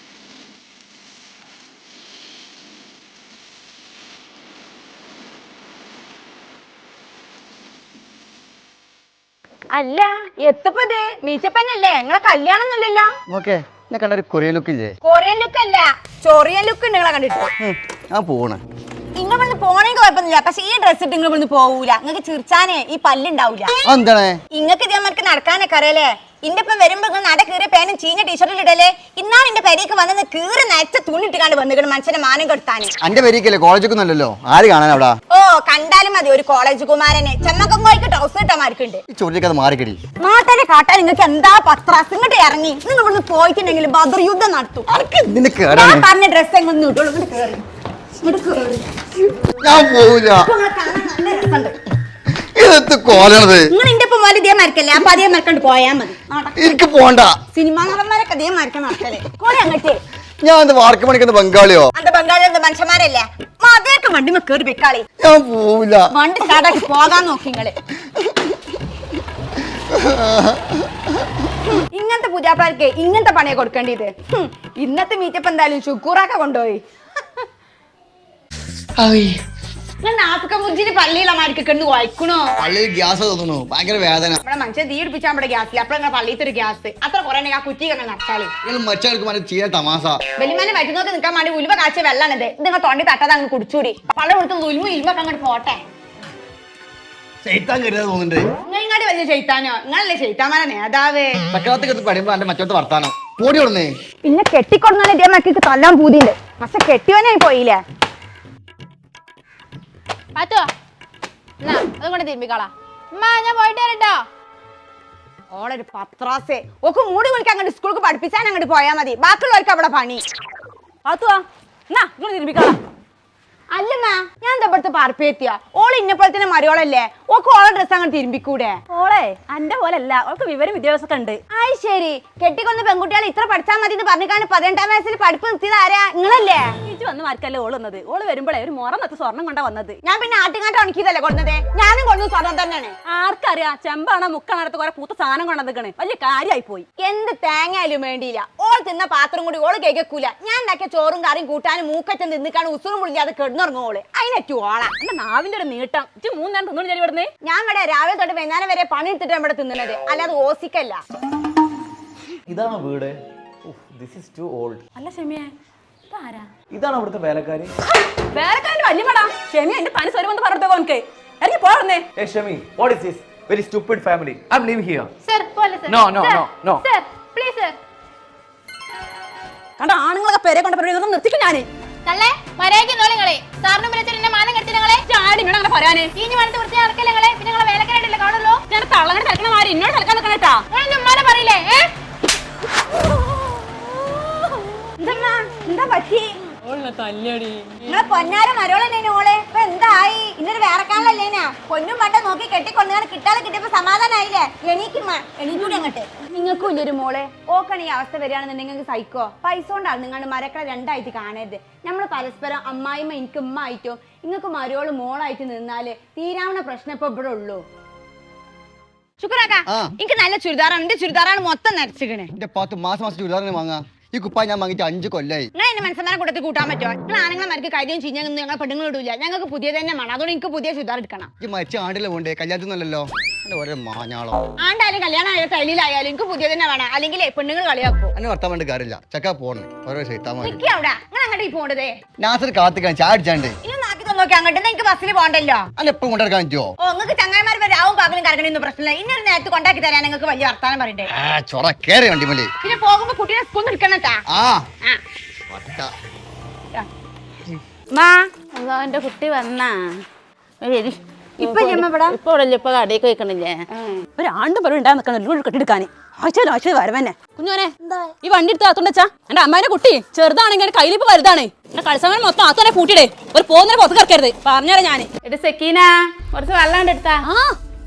അല്ല എത്തപ്പത് മീച്ചപ്പന്നല്ലേ? നിങ്ങളെ കല്യാണം ഒന്നുമില്ലല്ലോ. ഓക്കെ എന്നെ കണ്ട ഒരു കൊറിയൻ ലുക്ക് ഇല്ലേ? കൊറിയൻ ലുക്ക് അല്ല ചൊറിയൻ ലുക്ക് ഉണ്ട് നിങ്ങളെ കണ്ടിട്ട്. ഞാൻ പോണേ. നിങ്ങൾ ഇവിടുന്ന് പോണെങ്കിൽ കുഴപ്പമൊന്നുമില്ല. പക്ഷെ ഈ ഡ്രസ് ഇട്ട് നിങ്ങൾ ഇവിടുന്ന് പോവൂല. നിങ്ങൾക്ക് ചിരിച്ചാനേ ഈ പല്ലുണ്ടാവൂല. എന്താണ് ഇങ്ങക്ക് ഇതേമാർക്ക് നടക്കാനൊക്കെ അറിയാലേ. ഇന്റെ ഇപ്പം വരുമ്പോ നട കീറിയ പേനും ചീഞ്ഞ ടീഷർട്ടിൽ ഇടല്ലേ. ഇന്നാണ് എന്റെ പെരേക്ക് വന്നത് കീറി നയച്ച തുണിട്ടിക്കാണ്ട് വന്നിക്കണം മനുഷ്യന്റെ മാനം കെടുത്താന്. എന്റെ പേരിക്കല്ലേ കോളേജൊന്നുമല്ലല്ലോ. ആര് കാണാൻ അവിടെ? ഓ കണ്ടാലും മതി ഒരു കോളേജ് കുമാരനെ. ചെമ്മക്കം കോയിക്ക് ട്രൗസർ ഇട്ടമാർക്കുണ്ട്. ഈ ചോദ്യമൊക്കെ അത് മാറിക്കടി. നാട്ടിലെ കാട്ടാൻ നിങ്ങൾക്ക് എന്താ പത്രാസ് ഇങ്ങോട്ട് ഇറങ്ങി. നിങ്ങൾ ഇവിടുന്ന് പോയിട്ടുണ്ടെങ്കിൽ ബദർ യുദ്ധം നടത്തും. ഞാൻ പറഞ്ഞ ഡ്രസ് എങ്ങനെ ഇട്ടോളൂ. ഇങ്ങോട്ട് കേറി ഞാൻ പോവില്ല. ഇതെന്ത് കോലണത്? നിങ്ങൾ എന്റെ ഒപ്പം പോലെ ഇതേ മരക്കല്ലേ. അപ്പൊ അതേ മരക്കണ്ട് പോയാൽ മതി. എനിക്ക് പോണ്ട. സിനിമാ നടന്മാരൊക്കെ അതേ മരക്ക നടക്കല്ലേ. കോളെ അങ്ങോട്ടേ ഞാൻ എന്ത് വാർക്ക് പണിക്കുന്ന ബംഗാളിയോ? അന്റെ ബംഗാളിയുടെ മനുഷ്യന്മാരല്ലേ. അതേക്കെ വണ്ടി കേറി വെക്കാളി. ഞാൻ പോവില്ല. വണ്ടി സ്റ്റാർട്ടാക്കി പോകാൻ നോക്കി നിങ്ങള്. ഇങ്ങനത്തെ പൂജാപ്പാർക്ക് ഇങ്ങനത്തെ പണിയെ കൊടുക്കേണ്ടത്. ഇന്നത്തെ മീറ്റപ്പ് എന്തായാലും ശുക്കൂറാക്ക കൊണ്ടുപോയി. ഗ്യാസ് തോന്നുന്നു. ഭയങ്കര വേദന. നമ്മുടെ മനുഷ്യൻ തീ പിടിപ്പിച്ചാൽ നമ്മുടെ ഗ്യാസിൽ അപ്പഴ പള്ളിത്തൊരു ഗ്യാസ് അത്ര കുറെ ആ കുറ്റി കണ്ട നട്ടാളി ചെയ്യാൻ തമാസ വലിയമാനെ വറ്റുന്നോക്ക് നിൽക്കാൻ വേണ്ടി ഉലുവ കാഴ്ച വെള്ളാണിത്. ഇത് നിങ്ങൾ തൊണ്ടി തട്ടാതെ അങ്ങ് കുടിച്ചൂടി. പല കൊടുത്ത് ഉലുമ ഇൽമൊക്കെ അങ്ങോട്ട് പോട്ടെ. തോന്നുന്നുണ്ട് നിങ്ങാടി വലിയ ചെയ്ത്താനോ? നിങ്ങളല്ലേ ചെയ്ത്താമാരെ നേതാവ്. വർത്താനം പോടി കൊടുന്നേ. പിന്നെ കെട്ടിക്കൊടുന്നാലും ഇതേ മക്കൾക്ക് തല്ലാൻ പൂതിണ്ട്. പക്ഷെ കെട്ടിയോനായി പോയില്ലേ. പാത്തോ അതുകൊണ്ട് തിരുമ്പിക്കളാ. ഞാൻ പോയിട്ട് വരട്ടോ. ഓളൊരു പത്രാസേ. ഓക്ക് മൂടി വിളിക്കാൻ അങ്ങോട്ട് സ്കൂൾക്ക് പഠിപ്പിച്ചാൻ അങ്ങോട്ട് പോയാൽ മതി. ബാക്കിയുള്ളവർക്ക് അവിടെ പണി. പാത്തുവാ എന്നാ നിങ്ങൾ തിരുമ്പിക്കളാ. അല്ലമ്മ ഞാൻ എന്താ ഇവിടുത്തെ പാർപ്പിയെത്തിയ ഓള് ഇന്നപ്പോൾ തന്നെ മരിയോളല്ലേ ഓക്ക് ഓളെ ഡ്രസ് അങ്ങനെ തിരുമ്പിക്കൂടെ? ഓളെ അന്റെ പോലല്ല, ഓൾക്ക് വിവരം വിദ്യാഭ്യാസമൊക്കെ ഉണ്ട്. ആയി ശരി, കെട്ടിക്കൊന്ന് പെൺകുട്ടികളെ ഇത്ര പഠിച്ചാൽ മതി എന്ന് പറഞ്ഞാണ് 18-ാം വയസ്സിൽ പഠിപ്പ് നിർത്തിയത് ആരാ? നിങ്ങളല്ലേ? ഇജ്ജ് വന്ന് മാർക്കല്ലേ ഓള് വന്നത്. ഓള് വരുമ്പോഴേ ഒരു മുറ നത്ത് സ്വർണം കൊണ്ടാ വന്നത്. ഞാൻ പിന്നെ ആട്ടുകാട്ട് ഉണക്കിയതല്ലേ കൊടുന്നത്? ഞാനും കൊടുത്തു സ്വർണം തന്നെയാണ്. ആർക്കറിയാ ചെമ്പാണോ മുക്കാണോ അടുത്ത് കുറെ പൂത്ത സാധനം കൊണ്ടു വലിയ കാര്യമായി പോയി. എന്ത് തേങ്ങയായാലും വേണ്ടിയില്ല, ഓൾ തിന്ന പാത്രം കൂടി ഓള് കേൾക്കൂല. ഞാൻ ഉണ്ടാക്കിയ ചോറും കറിയും കൂട്ടാനും മൂക്കറ്റം തിന്നിക്കാണ് ഉസുറും വിളിക്കാതെ കിടന്നുറങ്ങും ഓള്. അതിനറ്റു ഓളാ എന്റെ നാവിന്റെ ഒരു നീട്ടം. ഇജ്ജ് 3 നേരം തിന്നു ചെടി വിടുന്നേ. ഞാൻ ഇവിടെ രാവിലെ തൊട്ട് വൈകുന്നേരം വരെ പണി എടുത്തിട്ട് ഇവിടെ തിന്നുന്നത്, അല്ലാതെ ഓസിക്കല്ല. ഇതാണോ വീട്? This is too old. അല്ല ഷെമിയെ, ഇതാരാ? ഇതാണ് അവിടുത്തെ വേലക്കാരി. വേലക്കാരന്റെ വല്യമ്മടാ ഷെമിയ. എന്റെ തനി സ്വരം എന്ന് പറഞ്ഞിട്ട് ഓനക്ക് എനിക്ക് പോടുന്നേ. Hey Shami, what is this? Very stupid family. I'm living here. Sir പോലെ sir. No, no, no, no. Sir please sir. കണ്ട ആണുങ്ങളൊക്കെ പേരെ കൊണ്ട് പരിപാടി നിർത്തിക്കും ഞാന്. തള്ളേ മര്യാദയ്ക്ക് നിങ്ങളെ സാറിന് വിളിച്ചിട്ട് മാനം കെടുത്തി നിങ്ങളെ ചാടി ഇന്നോട് അങ്ങനെ പറയാന്. ഇനി വന്നിട്ട് വൃത്തി നടക്കല്ലേ നിങ്ങളെ? പിന്നെ നിങ്ങളെ വേലക്കാരായിട്ടല്ലേ കാണുള്ളൂ. ഞാൻ തള്ളങ്ങനെ തിരക്കണ മാറി ഇന്നോട് തിരക്കാൻ നിൽക്കണേട്ടാ. നിങ്ങളെ ഉമ്മാനെ പറയില്ലേ? എന്താ പറ്റി? നിങ്ങളെ പൊന്നാര മരോളല്ലേ ഓളെ? ഇപ്പൊ എന്തായി? ഇന്നൊരു വേറെക്കാണല്ലേനാ? പൊന്നും പണ്ട നോക്കി കെട്ടിക്കൊണ്ടുകാണ് കിട്ടാതെ കിട്ടിയപ്പോ സമാധാനായില്ലേ? എണീക്കുമ്മ, എണീക്കൂടി അങ്ങോട്ട്. നിങ്ങൾക്കും ഇല്ലൊരു മോളെ. ഓക്കണ ഈ അവസ്ഥ വരികയാണെന്നുണ്ടെങ്കിൽ നിങ്ങൾക്ക് സഹിക്കോ? പൈസ കൊണ്ടാണ് നിങ്ങളുടെ മരക്കളെ രണ്ടായിട്ട് കാണരുത്. നമ്മൾ പരസ്പരം അമ്മായിമ്മ എനിക്ക് ഉമ്മ ആയിട്ടോ നിങ്ങൾക്ക് മരോള് മോളായിട്ട് നിന്നാല് തീരാവുന്ന പ്രശ്നം ഇപ്പൊ ഇവിടെ ഉള്ളൂ. ശുക്രാക്ക, എനിക്ക് നല്ല ചുരിദാറാണ്. എന്റെ ചുരിദാറാണ് മൊത്തം നരച്ചിക്കണേ. എന്റെ 10 മാസം ചുരിദാറിന് വാങ്ങാം. ഈ കുപ്പായ ഞാൻ വാങ്ങിയിട്ട് 5 കൊല്ലായി. നിങ്ങൾ എന്നെ മനസ്സമാനം കൂട്ടത്തിൽ കൂട്ടാൻ പറ്റുമോ? നിങ്ങൾ ആണുങ്ങളെ മരക്ക് കാര്യം ചെയ്യാൻ ഞങ്ങൾ പെണ്ണുങ്ങൾ ഇടില്ല. ഞങ്ങൾക്ക് പുതിയ തന്നെ വേണം. അതുകൊണ്ട് എനിക്ക് പുതിയ ചുരിദാർ എടുക്കണം. ഈ മരിച്ച ആണ്ടിലെ പോണ്ടേ, കല്യാണത്തിനല്ലോ. എന്റെ ഓരോ മാഞ്ഞാളോ. ആണ്ടായാലും കല്യാണം ആയാലും തൈലിലായാലും എനിക്ക് പുതിയ തന്നെ വേണം. അല്ലെങ്കിൽ പെണ്ണുങ്ങൾ കളിയാക്കും. എന്നെ വർത്താൻ വേണ്ടി കാര്യമില്ല. ചക്ക പോണേ ഓരോ ശൈത്താൻ നിൽക്കി അവിടെ. നിങ്ങൾ അങ്ങോട്ട് പോണ്ടതേ. നാസർ കാത്തിക്കാൻ ചായ അടിച്ചാണ്ട്. ഇനി നാക്കി നോക്കി അങ്ങോട്ട് എനിക്ക് ബസ്സിൽ പോകണ്ടല്ലോ. അല്ല എപ്പോഴും കൊണ്ടെടുക്കാൻ പറ്റുമോ? ഓ, നിങ്ങൾക്ക് ചങ്ങായിമാർ രാവും പകലും കറങ്ങണമെന്ന് പ്രശ്നമില്ല. ഇന്നൊരു നേരത്ത് കൊണ്ടാക്കി തരാൻ നിങ്ങൾക്ക് വലിയ വർത്താനം പറയണ്ടേ. ചൊറ കേറി വണ്ടി മല്ലേ. പിന്നെ പോകുമ്പോ കുട്ടീനെ സ്കൂളിൽ എടുക്കണട്ടാ. എന്റെ കുട്ടി വന്നാ ഇപ്പൊ ഇവിടെ ഇപ്പൊ ഇവിടെ ഇപ്പൊ കടയിലേക്ക് വെക്കണില്ലേ? ഒരു ആണ്ടും പറയും ഉണ്ടാ നിൽക്കണം കെട്ടിയെടുക്കാന്. ആഴ്ച വരവന്നെ. കുഞ്ഞോനെ ഈ വണ്ടി എടുത്ത് അകത്തുണ്ടച്ചാ. എന്റെ അമ്മേന്റെ കുട്ടി ചെറുതാണെങ്കിൽ കയ്യിലിപ്പോ വലുതാണ്. എന്റെ കളിസമയം മൊത്തം അത്തന്നെ പൂട്ടിയിടേ. ഒരു പോകുന്നതിനെ പുറത്ത് കിടക്കരുത്. പറഞ്ഞാലേ ഞാന്. എടി സെക്കീന, കുറച്ച് വെള്ളം എടുത്താ. ആ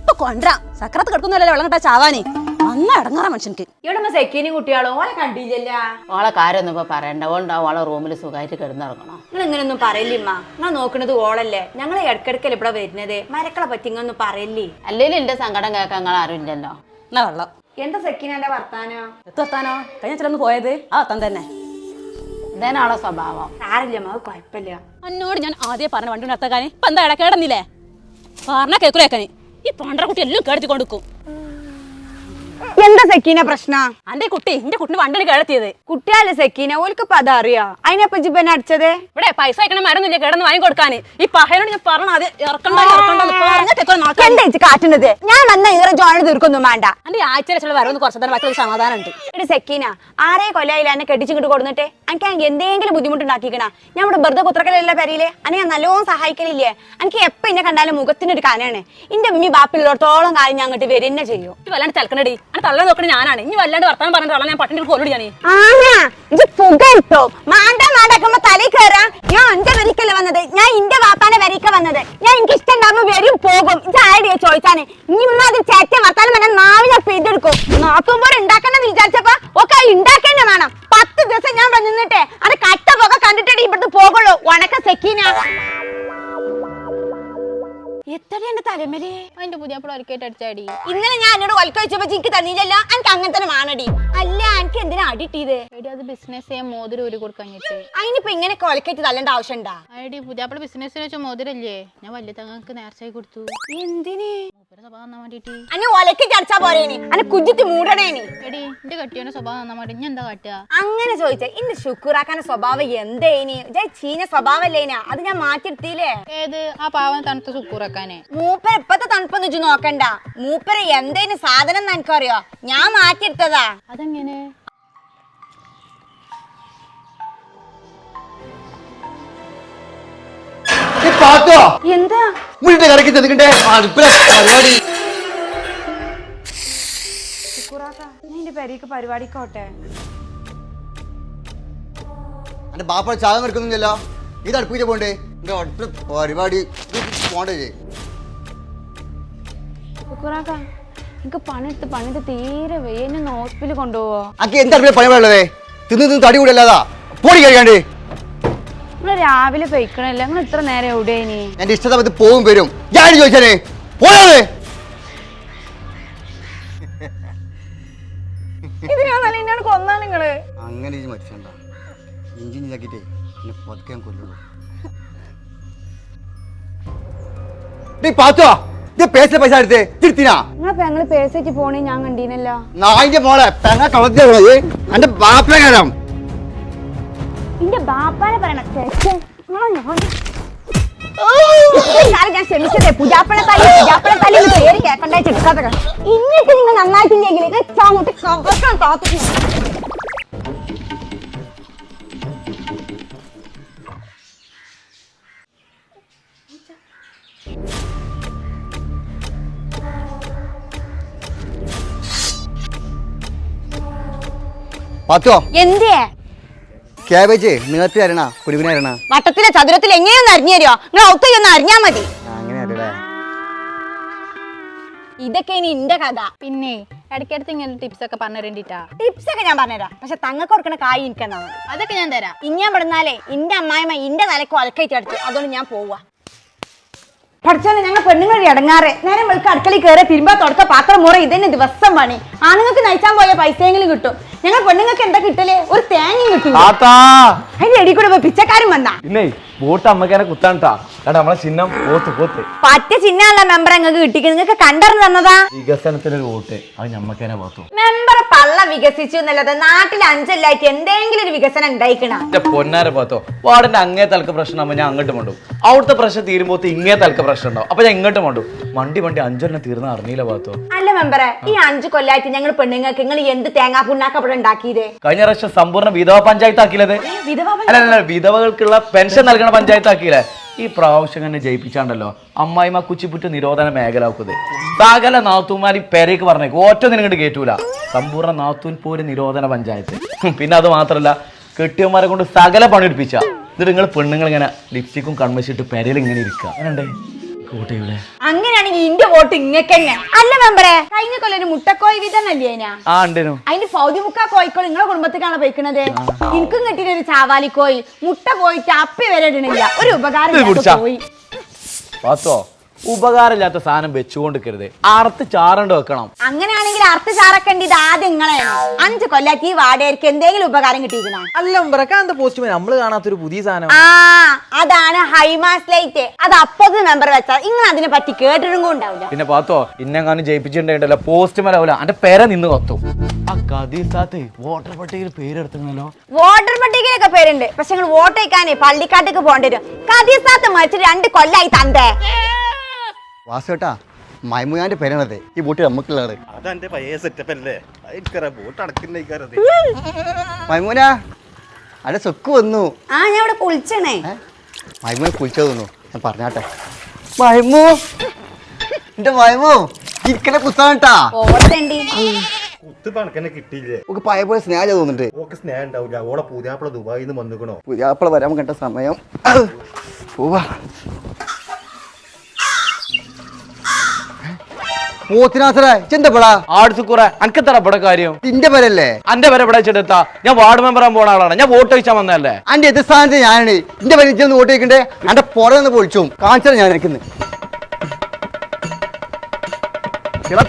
ഇപ്പൊ കൊണ്ടാ സക്രത്ത് കിടക്കുന്നല്ലേ വെള്ളം കിട്ടാ ചാവാനേ. അന്ന ഇടങ്ങാറാ മനുഷ്യൻക്ക്. ഇവിടെ സെക്കീനും കുട്ടികളോ ഓളെ കണ്ടില്ലല്ല. ഓളെ കാര്യമൊന്നും ഇപ്പൊ പറയണ്ട. ഓണ്ടാവും ഓളെ റൂമിൽ സുഖമായിട്ട് കിടന്നിറങ്ങണം. നിങ്ങൾ ഇങ്ങനൊന്നും പറയില്ലമ്മ. നിങ്ങൾ നോക്കണത് ഓളല്ലേ. ഞങ്ങൾ ഇടക്കിടക്കല്ലേ ഇവിടെ വരുന്നത്. മരക്കളെ പറ്റി ഇങ്ങൊന്നും പറയില്ലേ. അല്ലെങ്കിൽ എന്റെ സങ്കടം കേൾക്കാൻ നിങ്ങൾ ആരും ഇല്ലല്ലോ. എന്നാ വെള്ളം എന്താ സെക്കീനന്റെ വർത്താനോ? എത്തുവർത്താനോ? കഴിഞ്ഞ ചിലന്ന് പോയത് ആ അത്തം തന്നെ. ഇതേനാളെ സ്വഭാവം. സാരില്ലമ്മ, അത് കുഴപ്പമില്ല. എന്നോട് ഞാൻ ആദ്യം പറഞ്ഞ വണ്ടി നടത്താക്കാന് ഇപ്പൊ എന്താ ഇടക്കേടന്നില്ലേ? പറഞ്ഞ കേക്കുലേക്കാന് ഈ പണ്ടര കുട്ടി എല്ലാം കേടത്തി കൊടുക്കും. എന്താ സെക്കീന പ്രശ്നം? എന്റെ കുട്ടിന് വണ്ടി കേടത്തിയത്. കുട്ടിയാലേ സെക്കീന, ഓൽക്ക് ഇപ്പൊ അതറിയാ. അതിനെപ്പ ജിബനെ അടിച്ചത് ഇവിടെ പൈസ അയക്കണ മരുന്നില്ല കേടന്ന് വാങ്ങി കൊടുക്കാന്. ഈ പഹയോട് ഞാൻ പറഞ്ഞ അത് ഇറക്കണ്ട കാറ്റുന്നത്. ഞാൻ വന്ന ഈറെ ജോണ് തീർക്കൊന്നും വേണ്ട. എന്റെ ആഴ്ച വരവൊന്ന് കുറച്ച് തന്നെ മറ്റൊരു സമാധാനം ഉണ്ട്. എടി സെക്കീന, 6 കൊല്ലായില്ല എന്നെ കെട്ടിച്ചിങ്ങോട്ട് കൊടുത്തിട്ട് എനിക്ക് എന്തെങ്കിലും ബുദ്ധിമുട്ടുണ്ടാക്കിക്കണ. ഞാൻ ഇവിടെ വെറുതെ കുത്രക്കലല്ല പെരയിലെ അന്നെ ഞാൻ നല്ലോണം സഹായിക്കലില്ലേ. എനിക്ക് എപ്പ എന്നെ കണ്ടാലും മുഖത്തിനൊരു കനാണ്. എന്റെ ഉമ്മി ബാപ്പിലുള്ളത്തോളം കാര്യം ഞാൻ അങ്ങോട്ട് വരുന്ന ചെയ്യും. വല്ലാണ്ട് തിളക്കണടി. അങ്ങനെ തള്ളാൻ നോക്കണ ഞാനാണ്. ഇനി വല്ലാണ്ട് വർത്താനം പറഞ്ഞ തള്ള ഞാൻ പട്ടിന്റെ കൊല്ലടി ഞാൻ. ഇത് പുക ഇട്ടോ മാണ്ടാക്കുമ്പോ തലയിൽ കയറാ. ഞാൻ എന്റെ വരിക്കല്ല വന്നത്. ഞാൻ എന്റെ വാപ്പാന്റെ വരിക്ക വന്നത്. ഞാൻ എനിക്ക് ഇഷ്ടം ഉണ്ടാകുമ്പോ വരും പോകും. ഇത് ആരുടെയോ ചോദിച്ചാണ്. ഇമ്മാതിരി ചേറ്റ വർത്താനം പറഞ്ഞാൽ നാവിനെ പെയ്തെടുക്കും. നോക്കുമ്പോൾ ഉണ്ടാക്കണം വിചാരിച്ചപ്പോ ഒക്കെ ഉണ്ടാക്കന്നെ വേണം. 10 ദിവസം ഞാൻ വന്നിട്ടേ അത് കട്ട പുക കണ്ടിട്ടേ ഇവിടുന്ന് പോകുള്ളൂ. ഉണക്ക സെക്കീന എത്ര എന്റെ തലമേലെ അതിന്റെ പുതിയ ഒരിക്കലായിട്ട് അടിച്ചാടി. ഇന്നലെ ഞാൻ എന്നോട് ഒലക്കൊഴിച്ചപ്പോ എനിക്ക് തന്നില്ലല്ലോ. എനിക്ക് അങ്ങനെ തന്നെ വേണടി. അല്ല എനിക്ക് എന്തിനാ അടിയിട്ടത്? എടി അത് ബിസിനസ് ചെയ്യാൻ മോതിരം ഊരി കൊടുക്കാഞ്ഞിട്ട്. അതിനിപ്പോ ഇങ്ങനെ കൊലക്കറ്റ് തല്ലേണ്ട ആവശ്യമുണ്ടാ? അടി പുതിയ ബിസിനസ്സിന് വെച്ച മോതിരല്ലേ ഞാൻ വലിയ തങ്ങൾക്ക് നേർച്ചയായി കൊടുത്തു. എന്തിന്? സ്വഭാവം നന്നാൻ വേണ്ടിട്ട്. അന്നെ ഒലക്കറ്റ് അടിച്ചാ പോരേനി. അന്നെ കുജിത്ത് മൂടണേനി. എടി എന്റെ കട്ടിയുടെ സ്വഭാവം നന്നാൻ വേണ്ടി ഞാൻ എന്താ കാട്ടുക? അങ്ങനെ ചോദിച്ചാ ഇന്ന് ശുക്രാക്കാന്റെ സ്വഭാവം എന്തേനി? ചീന സ്വഭാവല്ലേനാ? അത് ഞാൻ മാറ്റിയെടുത്തില്ലേ? ഏത് ആ പാവം തണുത്ത സുക്കൂറാക്കാനെ? മൂപ്പര ഇപ്പത്തെ തണുപ്പൊന്നും വെച്ച് നോക്കണ്ട. മൂപ്പര എന്തേന് സാധനം എനിക്കറിയോ? ഞാൻ മാറ്റിയെടുത്തതാ. അതെങ്ങനെ? എന്താ കരക്ക് ചെന്നിക്കണ്ടേ പരിപാടി. നിന്റെ പെരേക്ക് പരിപാടിക്കോട്ടെ. എന്റെ ബാപ്പ ചാകം എടുക്കുന്നില്ലല്ലോ. ഇത് അടുപ്പിച്ച പോണ്ടേ. എൻ്റെ ഒറ്റ പരിപാടി പോണ്ടേ കുക്കുറാക്ക എനിക്ക് പണിയെടുത്ത് തീരെ വയ്യ. എന്നെ ഹോസ്പിറ്റലിൽ കൊണ്ടുപോവോ? അക്ക് എന്താ പണിയുള്ളതേ? തിന്ന് തടി കൂടല്ലാതാ പോടി കഴിക്കാണ്ട്. നിങ്ങൾ രാവിലെ പൊയ്ക്കണല്ലേ, നിങ്ങൾ ഇത്ര നേരം എവിടെയാനി? എന്റെ ഇഷ്ട സമയത്ത് പോവും വരും. ഞാൻ ചോദിച്ചാനേ പോയത് ഇതിനാണ് കൊന്നാ നിങ്ങള്. അങ്ങനെ മരിച്ചണ്ട ഇഞ്ചിൻ ചാക്കിട്ടേ എന്നെ പതുക്കാൻ കൊല്ലുള്ളൂ. പാത്തോ പേസിലെ പൈസ എടുത്തേ തിരുത്തിനാ നിങ്ങളെ പെങ്ങള് പേഴ്സേറ്റ് പോണേ ഞാൻ കണ്ടീനല്ലോ. നായിന്റെ മോളെ പെങ്ങ കളഞ്ഞത് എന്റെ ബാപ്പ കാലം. എന്റെ ബാപ്പാനെ പറയണ ഞാൻ ക്ഷമിച്ചതേ. പുജാപ്പളെ തല്ലി പേര് കേക്കണ്ട ചെടുക്കാത്ത ഇന്നിട്ട് നിങ്ങൾ നന്നായിട്ടില്ലെങ്കിൽ കാത്തു. പാത്തോ എന്തേ ക്യാബേജ് നീളത്തിൽ അരണ കുരുവിനെ അരണ വട്ടത്തിലെ ചതുരത്തിൽ എങ്ങനെയൊന്ന് അരിഞ്ഞു തരുമോ? നിങ്ങൾ ഔത്തൊന്ന് അറിഞ്ഞാ മതി. അങ്ങനെ അല്ലേ? ഇതൊക്കെ ഇനി എന്റെ കഥ. പിന്നെ ഇടയ്ക്കിടത്ത് ഇങ്ങനെ ടിപ്സ് ഒക്കെ പറഞ്ഞു തരേണ്ടിട്ടാ. ടിപ്സ് ഒക്കെ ഞാൻ പറഞ്ഞുതരാം, പക്ഷെ തങ്ങൾക്ക് കൊടുക്കണ കായ് എനിക്കെന്നാ മതി. അതൊക്കെ ഞാൻ തരാം. ഇനി ഞാൻ പെടുന്നാലേ എന്റെ അമ്മായിമ്മ എന്റെ തലക്ക് ഒലക്കയിട്ട് അടിച്ചു. അതുകൊണ്ട് ഞാൻ പോവാ. പഠിച്ചാലും ഞങ്ങൾ പെണ്ണുങ്ങൾ ഇടങ്ങാറ്. നേരം വെളുക്ക് അടുക്കളയിൽ കയറി തിരുമ്പാ തുടക്ക പാത്രം മുറ ഇതന്നെ ദിവസം പണി. ആണുങ്ങൾക്ക് നയിച്ചാൻ പോയ പൈസയെങ്കിലും കിട്ടും. ഞങ്ങൾ പെണ്ണുങ്ങൾക്ക് എന്താ കിട്ടല്? ഒരു തേങ്ങയും കിട്ടും. അതിന്റെ അടി കൂടെ പിച്ചക്കാരും വന്നാ പിന്നെ വോട്ട് അമ്മക്കാനെ കുത്താണ്ടാ. നമ്മളെ ചിഹ്നം പോത്ത് പറ്റ ചിഹ്നമുള്ള മെമ്പർ നിങ്ങൾക്ക് കിട്ടിക്ക്. നിങ്ങൾക്ക് കണ്ടറിഞ്ഞു തന്നതാ വികസനത്തിനൊരു വോട്ട്. അത് ഞമ്മക്കേനെ പോത്തു. മെമ്പർ പള്ള വികസിച്ചു എന്നല്ലാതെ നാട്ടിൽ അഞ്ചല്ലായിട്ട് എന്തെങ്കിലും ഒരു വികസനം ഉണ്ടായിക്കണ. എന്റെ പൊന്നാര പോത്തോ വാർഡിന്റെ അങ്ങേ തലക്ക് പ്രശ്നം ആകുമ്പോ ഞാൻ അങ്ങോട്ട് മണ്ടും. അവിടുത്തെ പ്രശ്നം തീരുമ്പോ ഇങ്ങേ തലക്ക് പ്രശ്നം ഉണ്ടാവും. അപ്പൊ ഞാൻ ഇങ്ങോട്ട് മണ്ടും. വണ്ടി 5 തീർന്ന അറിഞ്ഞില്ല പോത്തോ. അല്ല മെമ്പറെ, ഈ 5 കൊല്ലായിട്ട് ഞങ്ങൾ പെണ്ണുങ്ങൾക്ക് നിങ്ങൾ എന്ത് തേങ്ങാ പുണ്ണാക്കപ്പെടെ ഉണ്ടാക്കിയതേ? കഴിഞ്ഞ പ്രാവശ്യം സമ്പൂർണ്ണ വിധവ പഞ്ചായത്ത് ആക്കിയില്ലേ? അല്ല വിധവകൾക്കുള്ള പെൻഷൻ നൽകണ പഞ്ചായത്ത് ആക്കിയില്ലേ? ഈ പ്രാവശ്യം തന്നെ ജയിപ്പിച്ചാണ്ടല്ലോ അമ്മായിമ കുച്ചിപ്പുറ്റ് നിരോധന മേഖല ആക്കുന്നത്. സകല നാത്തൂന്മാരി പെരേക്ക് പറഞ്ഞേക്കും ഒറ്റ നിങ്ങോട്ട് കേറ്റൂല. സമ്പൂർണ്ണ നാത്തൂൻ പോര് നിരോധന പഞ്ചായത്ത്. പിന്നെ അത് മാത്രല്ല കെട്ടിയന്മാരെ കൊണ്ട് സകല പണിയെടുപ്പിച്ച. എന്നിട്ട് നിങ്ങൾ പെണ്ണുങ്ങൾ ഇങ്ങനെ ലിപ്സ്റ്റിക്കും കൺമശിട്ട് പെരയിൽ ഇങ്ങനെ ഇരിക്കുക. അങ്ങനെ കൂട്ടിയുടെ അങ്ങനെയാണെങ്കിൽ ഇന്റെ വോട്ട് ഇങ്ങക്ക് തന്നെ. അല്ല മെമ്പറെ, കഴിഞ്ഞ കൊല്ലം മുട്ടക്കോഴി വിതന്നല്ലേ അതിന്റെ പൗതി മുക്കാ കോഴിക്കോൾ നിങ്ങളെ കുടുംബത്തിക്കാണ് പോയിക്കണത്. എനിക്കും കിട്ടിയ ഒരു ചാവാലിക്കോയി മുട്ട പോയിട്ട് അപ്പി വരെ ഇടണില്ല. ഒരു ഉപകാരം പോയി. പാത്തോ ഉപകാരമില്ലാത്ത സാധനം വെച്ചുകൊണ്ടിരിക്കരുത്. അറുത്ത് ചാറണ്ട് വെക്കണം. അങ്ങനെയാണെങ്കിൽ അർത്ഥ ചാറക്കേണ്ട ഇത് ആദ്യം നിങ്ങളെയാണ്. 5 കൊല്ലാക്കി ഈ വാടകയ്ക്ക് എന്തെങ്കിലും ഉപകാരം കിട്ടിയിരിക്കണം. അല്ല പോസ്റ്റ് നമ്മള് കാണാത്തൊരു പുതിയ സാധനം. ആ അതാണ് ഹൈമാസ് ലൈറ്റ്. അത് അപ്പത് മെമ്പർ വെച്ചാൽ നിങ്ങൾ അതിനെ പറ്റി കേട്ടിട്ടും ഉണ്ടാവില്ല. പിന്നെ പാത്തോ ഇന്നെങ്ങാനും ജയിപ്പിച്ചിട്ടുണ്ടല്ലോ പോസ്റ്റ് മരാവില്ല എന്റെ പേരെ നിന്ന് കത്തും. ആ കദീസാത്ത് വോട്ടർ പട്ടികയിൽ പേരെടുത്തല്ലോ. വോട്ടർ പട്ടികയിലൊക്കെ പേരുണ്ട്, പക്ഷെ നിങ്ങൾ വോട്ട് വയ്ക്കാനേ പള്ളിക്കാട്ടേക്ക് പോകേണ്ടി വരും. കദീസാത്ത് മരിച്ചിട്ട് 2 കൊല്ലായി തന്തേ. വാസുവേട്ടാ മൈമുയാന്റെ പേരാണത്. ഈ ബോട്ട് നമുക്കുള്ളത്. അതെന്റെ പഴയ സെറ്റപ്പ് അല്ലേ? ബോട്ട് അടക്കുന്നേക്കാരത്. മൈമൂന അവിടെ സൊക്ക് വന്നു. ഞാൻ ഇവിടെ കുളിച്ചണേ. മൈമൂനെ കുളിച്ചത് തന്നു. ഞാൻ പറഞ്ഞാട്ടെ മൈമു എന്റെ മൈമു ഇരിക്കണ കുത്താട്ടാ. കുത്ത് കണക്കന്നെ കിട്ടിയില്ലേ? ഒക്കെ പഴയ പോലെ സ്നേഹം തോന്നുന്നുണ്ട്. ഓക്ക് സ്നേഹം ഉണ്ടാവില്ല. ഓളെ പുതിയാപ്പിള ദുബായിൽ നിന്ന് വന്നിക്കണോ? പുതിയാപ്പിള വരാൻ കണ്ട സമയം പോവാ. കാര്യം നിന്റെ പേരല്ലേ? അന്റെ പേരെ ഇവിടെ വെച്ചെടുത്താ ഞാൻ വാർഡ് മെമ്പർ ആകാൻ പോണ ആളാണ്. ഞാൻ വോട്ട് ചോദിച്ചാൽ വന്നതല്ലേ? അന്റെ എതിർ സ്ഥാനത്ത് ഞാനാണ്. എന്റെ പേര് ഇജ്ജൊന്ന് വോട്ട് ചോദിക്കണ്ടേ? അന്റെ പുറന്ന് പൊളിച്ചു കാണിച്ചാൽ ഞാൻ നിൽക്കുന്നത്.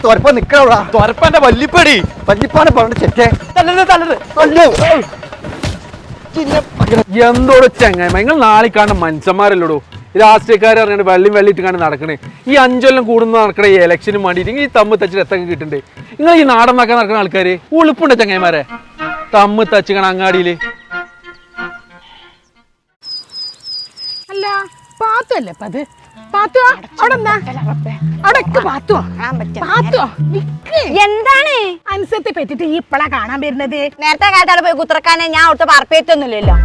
തുറപ്പ നിക്കണ തുറപ്പന്റെ വല്ലിപ്പടി വല്ലിപ്പാണ് പറഞ്ഞ ചെറ്റേ. എന്തോട് ചങ്ങായി നിങ്ങൾ നാളെ കാണുന്ന മനുഷ്യന്മാരല്ലോടോ. രാഷ്ട്രീയക്കാർ പറഞ്ഞാൽ വെള്ളിയിട്ട് കാണാൻ നടക്കണേ. ഈ 5 കൊല്ലം കൂടുന്ന നടക്കണ ഈ ഇലക്ഷനും വേണ്ടിയിട്ട് ഈ തമ്മ് തച്ചിട്ട് എത്തൊക്കെ കിട്ടണ്ടേ? നിങ്ങൾ ഈ നാടൻ നോക്കാൻ നടക്കുന്ന ആൾക്കാര് ഉളുപ്പുണ്ട് ചങ്ങായിമാരെ. തമ്മ് തച്ചിക്കണ അങ്ങാടിയില്. അല്ല പാത്തുവല്ലേ അത്? പാത്തുവാ അവിടെ എന്താ? എന്താണ് അനുസരിച്ച് പറ്റിട്ട് ഈ ഇപ്പളാ കാണാൻ വരുന്നത്? നേരത്തെ കാലത്താണ് പോയി കുത്തിറക്കാനെ ഞാൻ അവിടുത്തെ പറപ്പേറ്റൊന്നുമില്ലല്ലോ.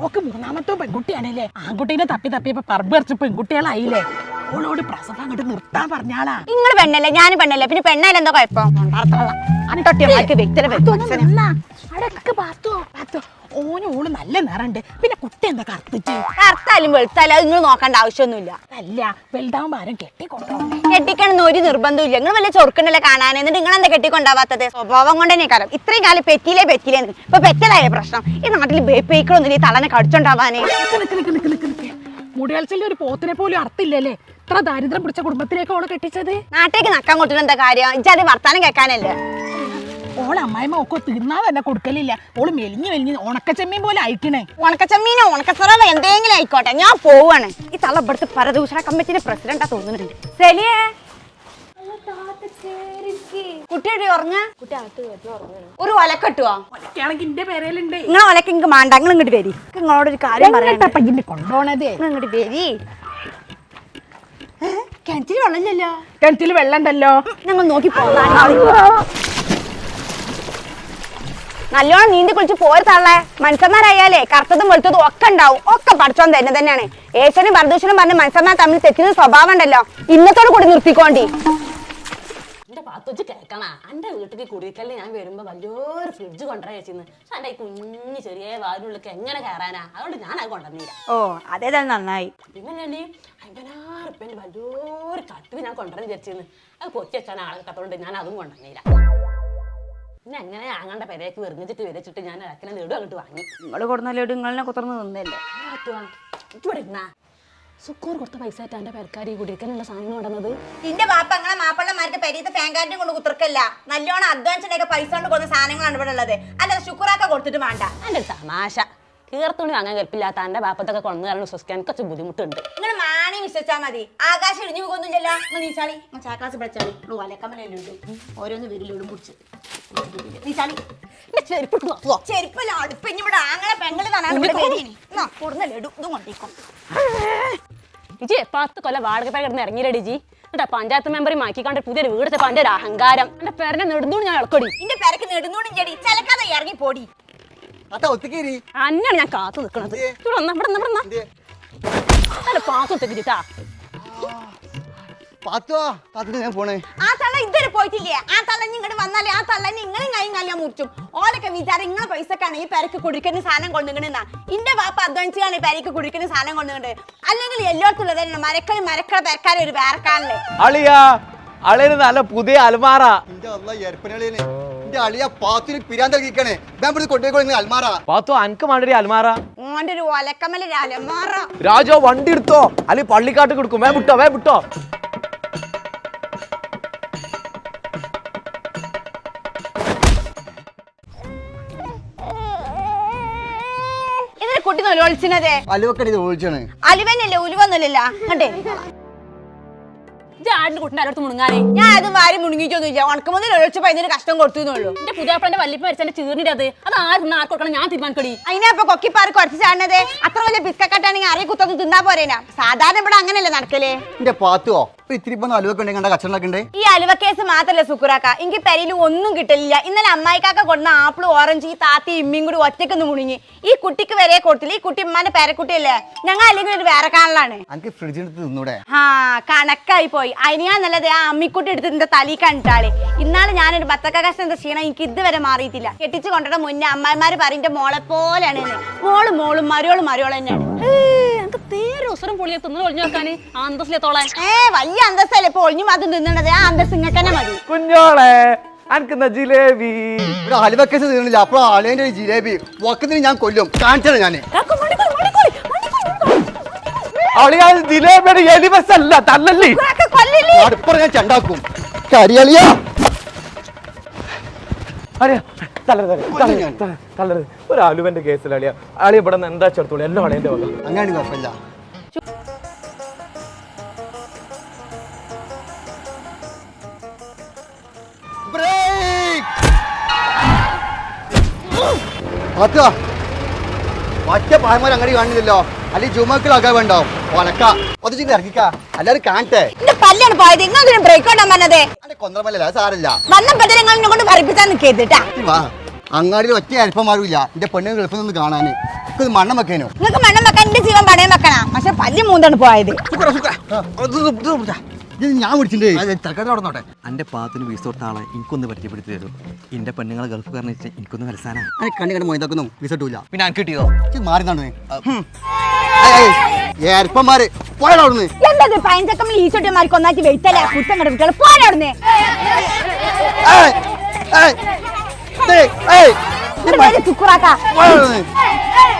ഓക്ക് 3ാമത്തെ പെൺകുട്ടിയാണല്ലേ? ആൺകുട്ടീനെ തപ്പിയപ്പോ പറമ്പ് അടച്ച് പെൺകുട്ടികളായില്ലേ? ഓളോട് പ്രസവം അങ്ങോട്ട് നിർത്താൻ പറഞ്ഞാളാ. നിങ്ങൾ പെണ്ണല്ലേ ഞാനും പെണ്ണല്ലേ, പിന്നെ പെണ്ണായാലും എന്താ കുഴപ്പം? ഓന് ഓള് നല്ല നിറണ്ട് പിന്നെ കുട്ടി എന്താ കറുത്തിച്ച് കറുത്താലും വെളുത്താലും അത് നിങ്ങൾ നോക്കേണ്ട ആവശ്യമൊന്നുമില്ല. അല്ല വലുതാവുമ്പോ ആരും കെട്ടിക്കൊണ്ടോ കെട്ടിക്കണമെന്ന് ഒരു നിർബന്ധമില്ല. നിങ്ങൾ വല്ല ചൊറുക്കണ്ടല്ലേ കാണാൻ, എന്നിട്ട് നിങ്ങൾ എന്താ കെട്ടിക്കൊണ്ടാവാത്തത്? സ്വഭാവം കൊണ്ട് തന്നെ കാരണം ഇത്രയും കാലം പെറ്റിയിലേ ഇപ്പൊ പെറ്റലായ പ്രശ്നം. ഈ നാട്ടിൽ ബേപ്പേക്കൊന്നും ഈ തളനെ കടിച്ചോണ്ടാവാനേ. മുടിയാൽച്ചലിൽ ഒരു പോത്തിനെ പോലും അർത്ഥമില്ലല്ലേ? ഇത്ര ദാരിദ്ര്യം പിടിച്ച കുടുംബത്തിലേക്ക് ഓളെ കെട്ടിച്ചത്. നാട്ടേക്ക് നക്കാൻ കൊട്ടിട്ട് എന്താ കാര്യം? ഇജ്ജാതി വർത്താനം കേൾക്കാനല്ലേ. ഓളെ അമ്മായിമ്മ ഒക്കെ തിന്നാ തന്നെ കൊടുക്കലില്ല. ഓള് മെലിഞ്ഞ് ഉണക്കച്ചെമ്മീൻ പോലെ അയക്കണേ. ഉണക്കച്ചമ്മീനോ ഉണക്കച്ചറവ എന്തെങ്കിലും ആയിക്കോട്ടെ, ഞാൻ പോവാണ്. ഈ തള്ള ഇവിടുത്തെ പരദൂഷണ കമ്മിറ്റിന്റെ പ്രസിഡന്റാ തോന്നുന്നുണ്ട്. ശരിയേ കുട്ടിയുടെ ഉറങ്ങ ഒരു ഒലക്ക കിട്ടുവോ? ആണെങ്കിൽ എന്റെ പേരയിലുണ്ട്. നിങ്ങളെ ഒലക്ക ഇങ്ങ് മാണ്ട, നിങ്ങൾ ഇങ്ങോട്ട് വരി. നിങ്ങളോടൊരു കാര്യം പറയാം. കൊണ്ടോണതേ ഇങ്ങോട്ട് വരി. കിണറ്റിൽ വെള്ളമില്ലല്ലോ. കിണറ്റിൽ വെള്ളം ഉണ്ടല്ലോ. ഞങ്ങൾ നോക്കി പോകാൻ നല്ലോണം നീന്തി കുളിച്ച് പോരുത്താളെ. മനുഷ്യന്മാരായാലേ കറുത്തതും വെളുത്തതും ഒക്കെ ഉണ്ടാവും. ഒക്കെ പഠിച്ചോൻ തന്നെ തന്നെയാണ്. ഏശനും ഭരദൂഷനും പറഞ്ഞ മനുഷ്യന്മാർ തമ്മിൽ തെറ്റുന്ന സ്വഭാവം ഉണ്ടല്ലോ, ഇന്നത്തോട് കൂടി നിർത്തിക്കോണ്ടി. എന്റെ പാത്തുവച്ച് കേൾക്കണ എന്റെ വീട്ടിലേക്ക് കുടിക്കല്ലേ ഞാൻ വരുമ്പോ വലിയൊരു ഫ്രിഡ്ജ് കൊണ്ടുവരാൻ വെച്ചിരുന്നു. പക്ഷെ എന്റെ ഈ കുഞ്ഞു ചെറിയ വാതിനുള്ളിലേക്ക് എങ്ങനെ കയറാനാ? അതുകൊണ്ട് ഞാൻ അത് കൊണ്ടുവന്നില്ല. ഓ അതേതായാലും നന്നായി. പിന്നെ വേണ്ടി 50,000 റുപ്യന്റെ വലിയൊരു കട്ടിൽ ഞാൻ കൊണ്ടുവരാൻ വിചാരിച്ചിരുന്നു. അത് പൊത്തി വെച്ചാൽ ആളെ കത്തോണ്ട് ഞാൻ അതും കൊണ്ടുവന്നില്ല. പിന്നെ എങ്ങനെ ആങ്ങളുടെ പെരേക്ക് വെറുങ്ങിച്ചിട്ട് വരച്ചിട്ട് ഞാൻ ഇടക്കിനെ നെടും അങ്ങോട്ട് വാങ്ങി. നിങ്ങൾ കൊടുന്ന ലഡു നിങ്ങളെ കുത്തർന്ന് നിന്നല്ലേ. ഇവിടെ ഇരുന്നാ സുക്കൂർ കൊടുത്ത പൈസ ആയിട്ട് എന്റെ പെരക്കാരി കുടിക്കാനുള്ള സാധനം കൊണ്ടുവന്നത്. നിന്റെ ബാപ്പ അങ്ങനെ മാപ്പിള്ളമാർക്ക് പെരീത്തെ ഫാങ്കാരിനെ കൊണ്ട് കുത്തിർക്കല്ല. നല്ലോണം അധ്വാനിച്ചിട്ടൊക്കെ പൈസ കൊണ്ട് കൊടുക്കുന്ന സാധനങ്ങളാണ് ഇവിടെ ഉള്ളത്. അല്ല ശുക്രാക്ക കൊടുത്തിട്ട് വേണ്ട. എന്റെ തമാശ കീർത്തുണി വാങ്ങാൻ കൽപ്പില്ലാത്ത എന്റെ ബാപ്പത്തൊക്കെ കൊണ്ടു കാരണം വിശ്വസിക്കാൻ കുറച്ച് ബുദ്ധിമുട്ടുണ്ട്. നിങ്ങൾ മാണി വിശ്വസിച്ചാൽ മതി. ആകാശം ഇടിഞ്ഞു പോകുന്നില്ലല്ലോ. നീച്ചാളി ചാക്ലാസ് പഠിച്ചാളി വലക്കമ്മലും ഓരോന്ന് വരില്ലോടും പിടിച്ച് നീച്ചാളി ചെരുപ്പല്ല അടുപ്പ്. ഇനി ഇവിടെ ആങ്ങളെ പെങ്ങള് കൊടുന്ന ലഡു ഇതും കൊണ്ടിരിക്കും. ഇജി 10 കൊല്ലം വാടക പേര് കിടന്ന് ഇറങ്ങിയില്ലേ ജി? എന്നിട്ട് പഞ്ചായത്ത് മെമ്പറി മാക്കിക്കാണ്ട് പുതിയൊരു വീടെടുത്തപ്പോ എന്റെ ഒരു അഹങ്കാരം. എന്റെ പേരനെ നെടുന്നൂടി ഞാൻ ഇളക്കൊടി. നിന്റെ പേരക്ക് നെടുന്നൂടി ചെടി ചിലക്കാതെ ഇറങ്ങി പോടി. അന്നാണ് ഞാൻ കാത്തു നിൽക്കണത്. പാത്തു തെറ്റിട്ടാ ആ തള്ള ഇതുവരെ പോയിട്ടില്ലേ? ആ തള്ള ഇങ്ങോട്ട് വന്നാലേ ആ തള്ള നിങ്ങളും കൈയും കല്യാൻ മുറിച്ചും. ഓലൊക്കെ വിചാരം ഇങ്ങളെ പൈസക്കാണ് ഈ പെരക്ക് കുടിക്കുന്ന സാധനം കൊണ്ടുവന്നിട്ടുണ്ടെന്നാ. ഇന്റെ വാപ്പ അധ്വാനിച്ചാണ് ഈ പെരക്ക് കുടിക്കുന്ന സാധനം കൊണ്ടുവന്നിട്ട്. അല്ലെങ്കിൽ എല്ലായിടത്തുള്ളത് തന്നെ മരക്കളി പെരക്കാരെ ഒരു പേരക്കാണല്ലേ. അളിയാ അളിയന് നല്ല പുതിയ അൽമാറ. പാത്തു അനക്ക് വേണ്ടി അൽമാറ. ഓന്റെ ഒരു ഒലക്കമല അലമാറ. രാജോ വണ്ടി എടുത്തോ അല്ലെങ്കിൽ പള്ളിക്കാട്ട് കൊടുക്കും. വേ വിട്ടോ ഇതിന് കുട്ടി ഒളിച്ചതേ അലുവന്നല്ലേ ഉലുവൊന്നുമില്ല. കണ്ടേ ആടിന്റെ കുട്ടിന്റെ അടുത്ത് മുണുങ്ങാനേ ഞാൻ അത് വാരി മുണുങ്ങിട്ടൊന്നുമില്ല. ഉണക്കുമ്പോൾ ഒളിച്ചപ്പോ അതിന് കഷ്ടം കൊടുത്തുന്നുള്ളൂ. എന്റെ പുതിയാപ്പളന്റെ വല്ലിപ്പ് മരിച്ചെന്റെ ചീർണിട്ടത് അത് ആരും കൊടുക്കണം ഞാൻ തീരുമാനിക്കടി. അതിനപ്പൊ കൊക്കിപ്പാറ് കുറച്ച് ചാടണത്. അത്ര വലിയ ബിസ്ക്കറ്റാണെങ്കിൽ അറിയ കുത്തൊന്നും തിന്നാ പോരേനാ. സാധാരണ ഇവിടെ അങ്ങനല്ലേ നടക്കല്. എന്റെ പാത്തുവോ ഇത്തിരി കച്ചവടം. ഈ അലുവ കേസ് മാത്രല്ല സുക്കുറാക്ക, എനിക്ക് പെരയിൽ ഒന്നും കിട്ടില്ല. ഇന്നലെ അമ്മായിക്കാക്ക കൊടുന്ന ആപ്പിൾ ഓറഞ്ച് ഈ താത്തി ഇമ്മിയും കൂടി ഒറ്റക്കൊന്ന് മുണിങ്ങി. ഈ കുട്ടിക്ക് വരെ കൊടുത്തില്ല. ഈ കുട്ടി ഉമ്മാന്റെ പേരക്കുട്ടിയല്ലേ. ഞങ്ങൾ അല്ലെങ്കിൽ ഒരു വേറെ കാണലാണ്. ആ കണക്കായി പോയി. അതിന് ഞാൻ നല്ലത് ആ അമ്മിക്കുട്ടി എടുത്ത് നിന്റെ തലയിൽ കണ്ടിട്ടാളെ. ഇന്നാള് ഞാനൊരു ബത്തക്ക കഷ്ണന്റെ ക്ഷീണം എനിക്ക് ഇതുവരെ മാറിയിട്ടില്ല. കെട്ടിച്ച് കൊണ്ടിട്ട് മുന്നേ അമ്മായിമാര് പറയും മോളെ പോലെയാണ്. മോളും മരോളും തന്നെയാണ്. തീരെ പൊളിയെ തിന്നു ഒളിഞ്ഞു വെക്കാന് അന്തസ്സിലെത്തോളെ വലിയ അന്തസ്സല്ലേ ഇപ്പൊ ഒളിഞ്ഞു മാത്രം തിന്നണത്. ആ അന്തസ് ഇങ്ങനെ തന്നെ മതി. കുഞ്ഞോളെ അനക്കുന്ന ജിലേബി അലുവക്കേസ് തിന്നില്ല. അപ്പൊ അളിയന്റെ ജിലേബി വക്കത്തിന് ഞാൻ കൊല്ലും. കാണിച്ചത് ഞാന് അളിയാ ജിലേബിയുടെ എലിവസല്ല തല്ലല്ലേ അടുപ്പറ ഞാൻ ചണ്ടാക്കും. കരിയളിയാ ഒരു അലുവന്റെ കേസിൽ അളിയ ഇവിടെ നിന്ന് എന്താ ചേർത്തോളൂ എല്ലാം അളിയന്റെ വക. അങ്ങനെ കുഴപ്പമില്ല. ഒറ്റ പായമാർ അങ്ങടി കാണുന്നില്ലല്ലോ. അല്ലെങ്കിൽ ജുമക്കളാക്കാൻ വേണ്ടാവും. ഒലക്ക ഇറങ്ങിക്കാ എല്ലാരും കാണട്ടെ. പല്ലാണ് പോയത്. നിങ്ങൾ ബ്രേക്ക് കൊണ്ടാൻ പറഞ്ഞത് കൊന്തമല്ല സാരല്ല. വന്നപ്പോ നിങ്ങൾ കൊണ്ട് ഭരിപ്പിച്ചാൽ നിൽക്കേട്ടാ. അങ്ങാടിയിൽ ഒറ്റ അല്പമാരുമില്ല. എന്റെ പെണ്ണുങ്ങൾ ഗൾഫിൽ നിന്ന് കാണാന് മണ്ണം വെക്കാനോ. നിങ്ങൾക്ക് മണ്ണം വെക്കാൻ എന്റെ ജീവൻ പണയം വെക്കണം. പക്ഷെ പല്ല് മൂന്നാണ് പോയത്. ഞാൻ വിളിച്ചിട്ടേ തൽക്കാലം നടന്നോട്ടെ എൻ്റെ പാത്തിന് വീസ് കൊടുത്ത ആളെ എനിക്കൊന്ന് പരിചയപ്പെടുത്തി തരും എൻ്റെ പെണ്ണുങ്ങളെ ഗൾഫ് കാരണിച്ച് എനിക്കൊന്ന് മനസ്സാനാ കണ്ണി കണ്ട് മൊയ്താക്കുന്നു വിസട്ടൂല പിന്നെ എനിക്ക് കിട്ടിയതോ മാറി നടന്നേ ഏർപ്പന്മാര് പോയാ അവിടുന്ന് എന്താ പയഞ്ചക്കമ്മിൽ ഈ ചൊട്ടിയമാർക്ക് ഒന്നാക്കി വെയിത്തല്ല കുറ്റം കണ്ട കുട്ടികൾ പോരാടുന്നേ ചുക്കുറാക്ക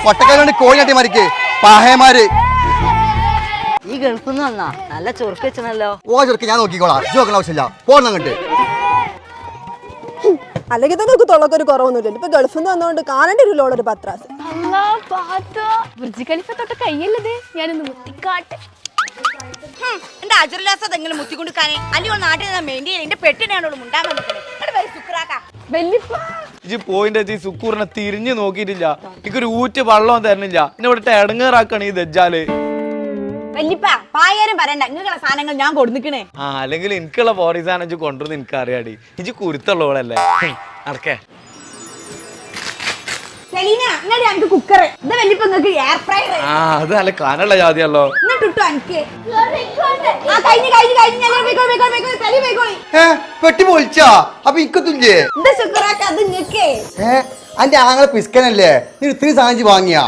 ഒട്ടക്കാരോണ്ട് കോഴിനാട്ടിമാർക്ക് പാഹയമാര് ഈ ഗൾഫിൽ നിന്ന് വന്നാ നല്ല ചൊറുക്ക് വെച്ചണല്ലോ. ഓ ചെറുക്ക് ഞാൻ നോക്കിക്കോളാം നോക്കണ ആവശ്യമില്ല പോന്നങ്ങട്ട് അല്ലെങ്കിൽ തന്നെ നമുക്ക് തൊള്ളക്കൊരു കുറവൊന്നുമില്ലല്ലോ ഇപ്പൊ ഗൾഫിൽ നിന്ന് വന്നോണ്ട് കാണേണ്ടി ഒരു ലോളൊരു പത്രാസ് ബുർജ് ഖലീഫ തൊട്ട് കയ്യല്ലത് ഞാനൊന്ന് മുത്തിക്കാട്ടെ. എന്റെ അജുല്ലാസ നിങ്ങൾ മുത്തിക്കൊടുക്കാനേ അല്ലെങ്കിൽ നാട്ടിൽ നിന്ന് മെയിൻ്റെ എന്റെ പെട്ടിനാണോ മുണ്ടാൻ വന്നിട്ട് ചുക്കുറാക്ക ഇജ് പോയിന്റ് ഈ സുക്കൂറിനെ തിരിഞ്ഞു നോക്കിയിട്ടില്ല. എനിക്കൊരു ഊറ്റ് വെള്ളം തരണില്ല. എന്നെ ഇവിടെ ഇടങ്ങേറാക്കാണ് ഈ ദജ്ജാല്. വല്യപ്പ പായാരും പറയണ്ട നിങ്ങളുടെ സാധനങ്ങൾ ഞാൻ കൊടുന്നിക്കണേ. ആ അല്ലെങ്കിൽ എനിക്കുള്ള ബോഡി സാധനം ഇജ് കൊണ്ടുവന്ന് എനിക്ക് അറിയാടി. ഇജ് കുരുത്തുള്ളവളല്ലേ നടക്കേ. കുക്കർ വല്യപ്പ നിങ്ങൾക്ക് എയർ ഫ്രയർ ആ അത് നല്ല കനുള്ള ജാതിയല്ലോ. പെട്ടി പൊളിച്ചാ അപ്പൊ ഇക്കത്തില്ലേ അത് നിങ്ങക്കേ അന്റെ ആങ്ങളെ പിസ്കനല്ലേ നീ ഇത്രയും സാധനം വാങ്ങിയാ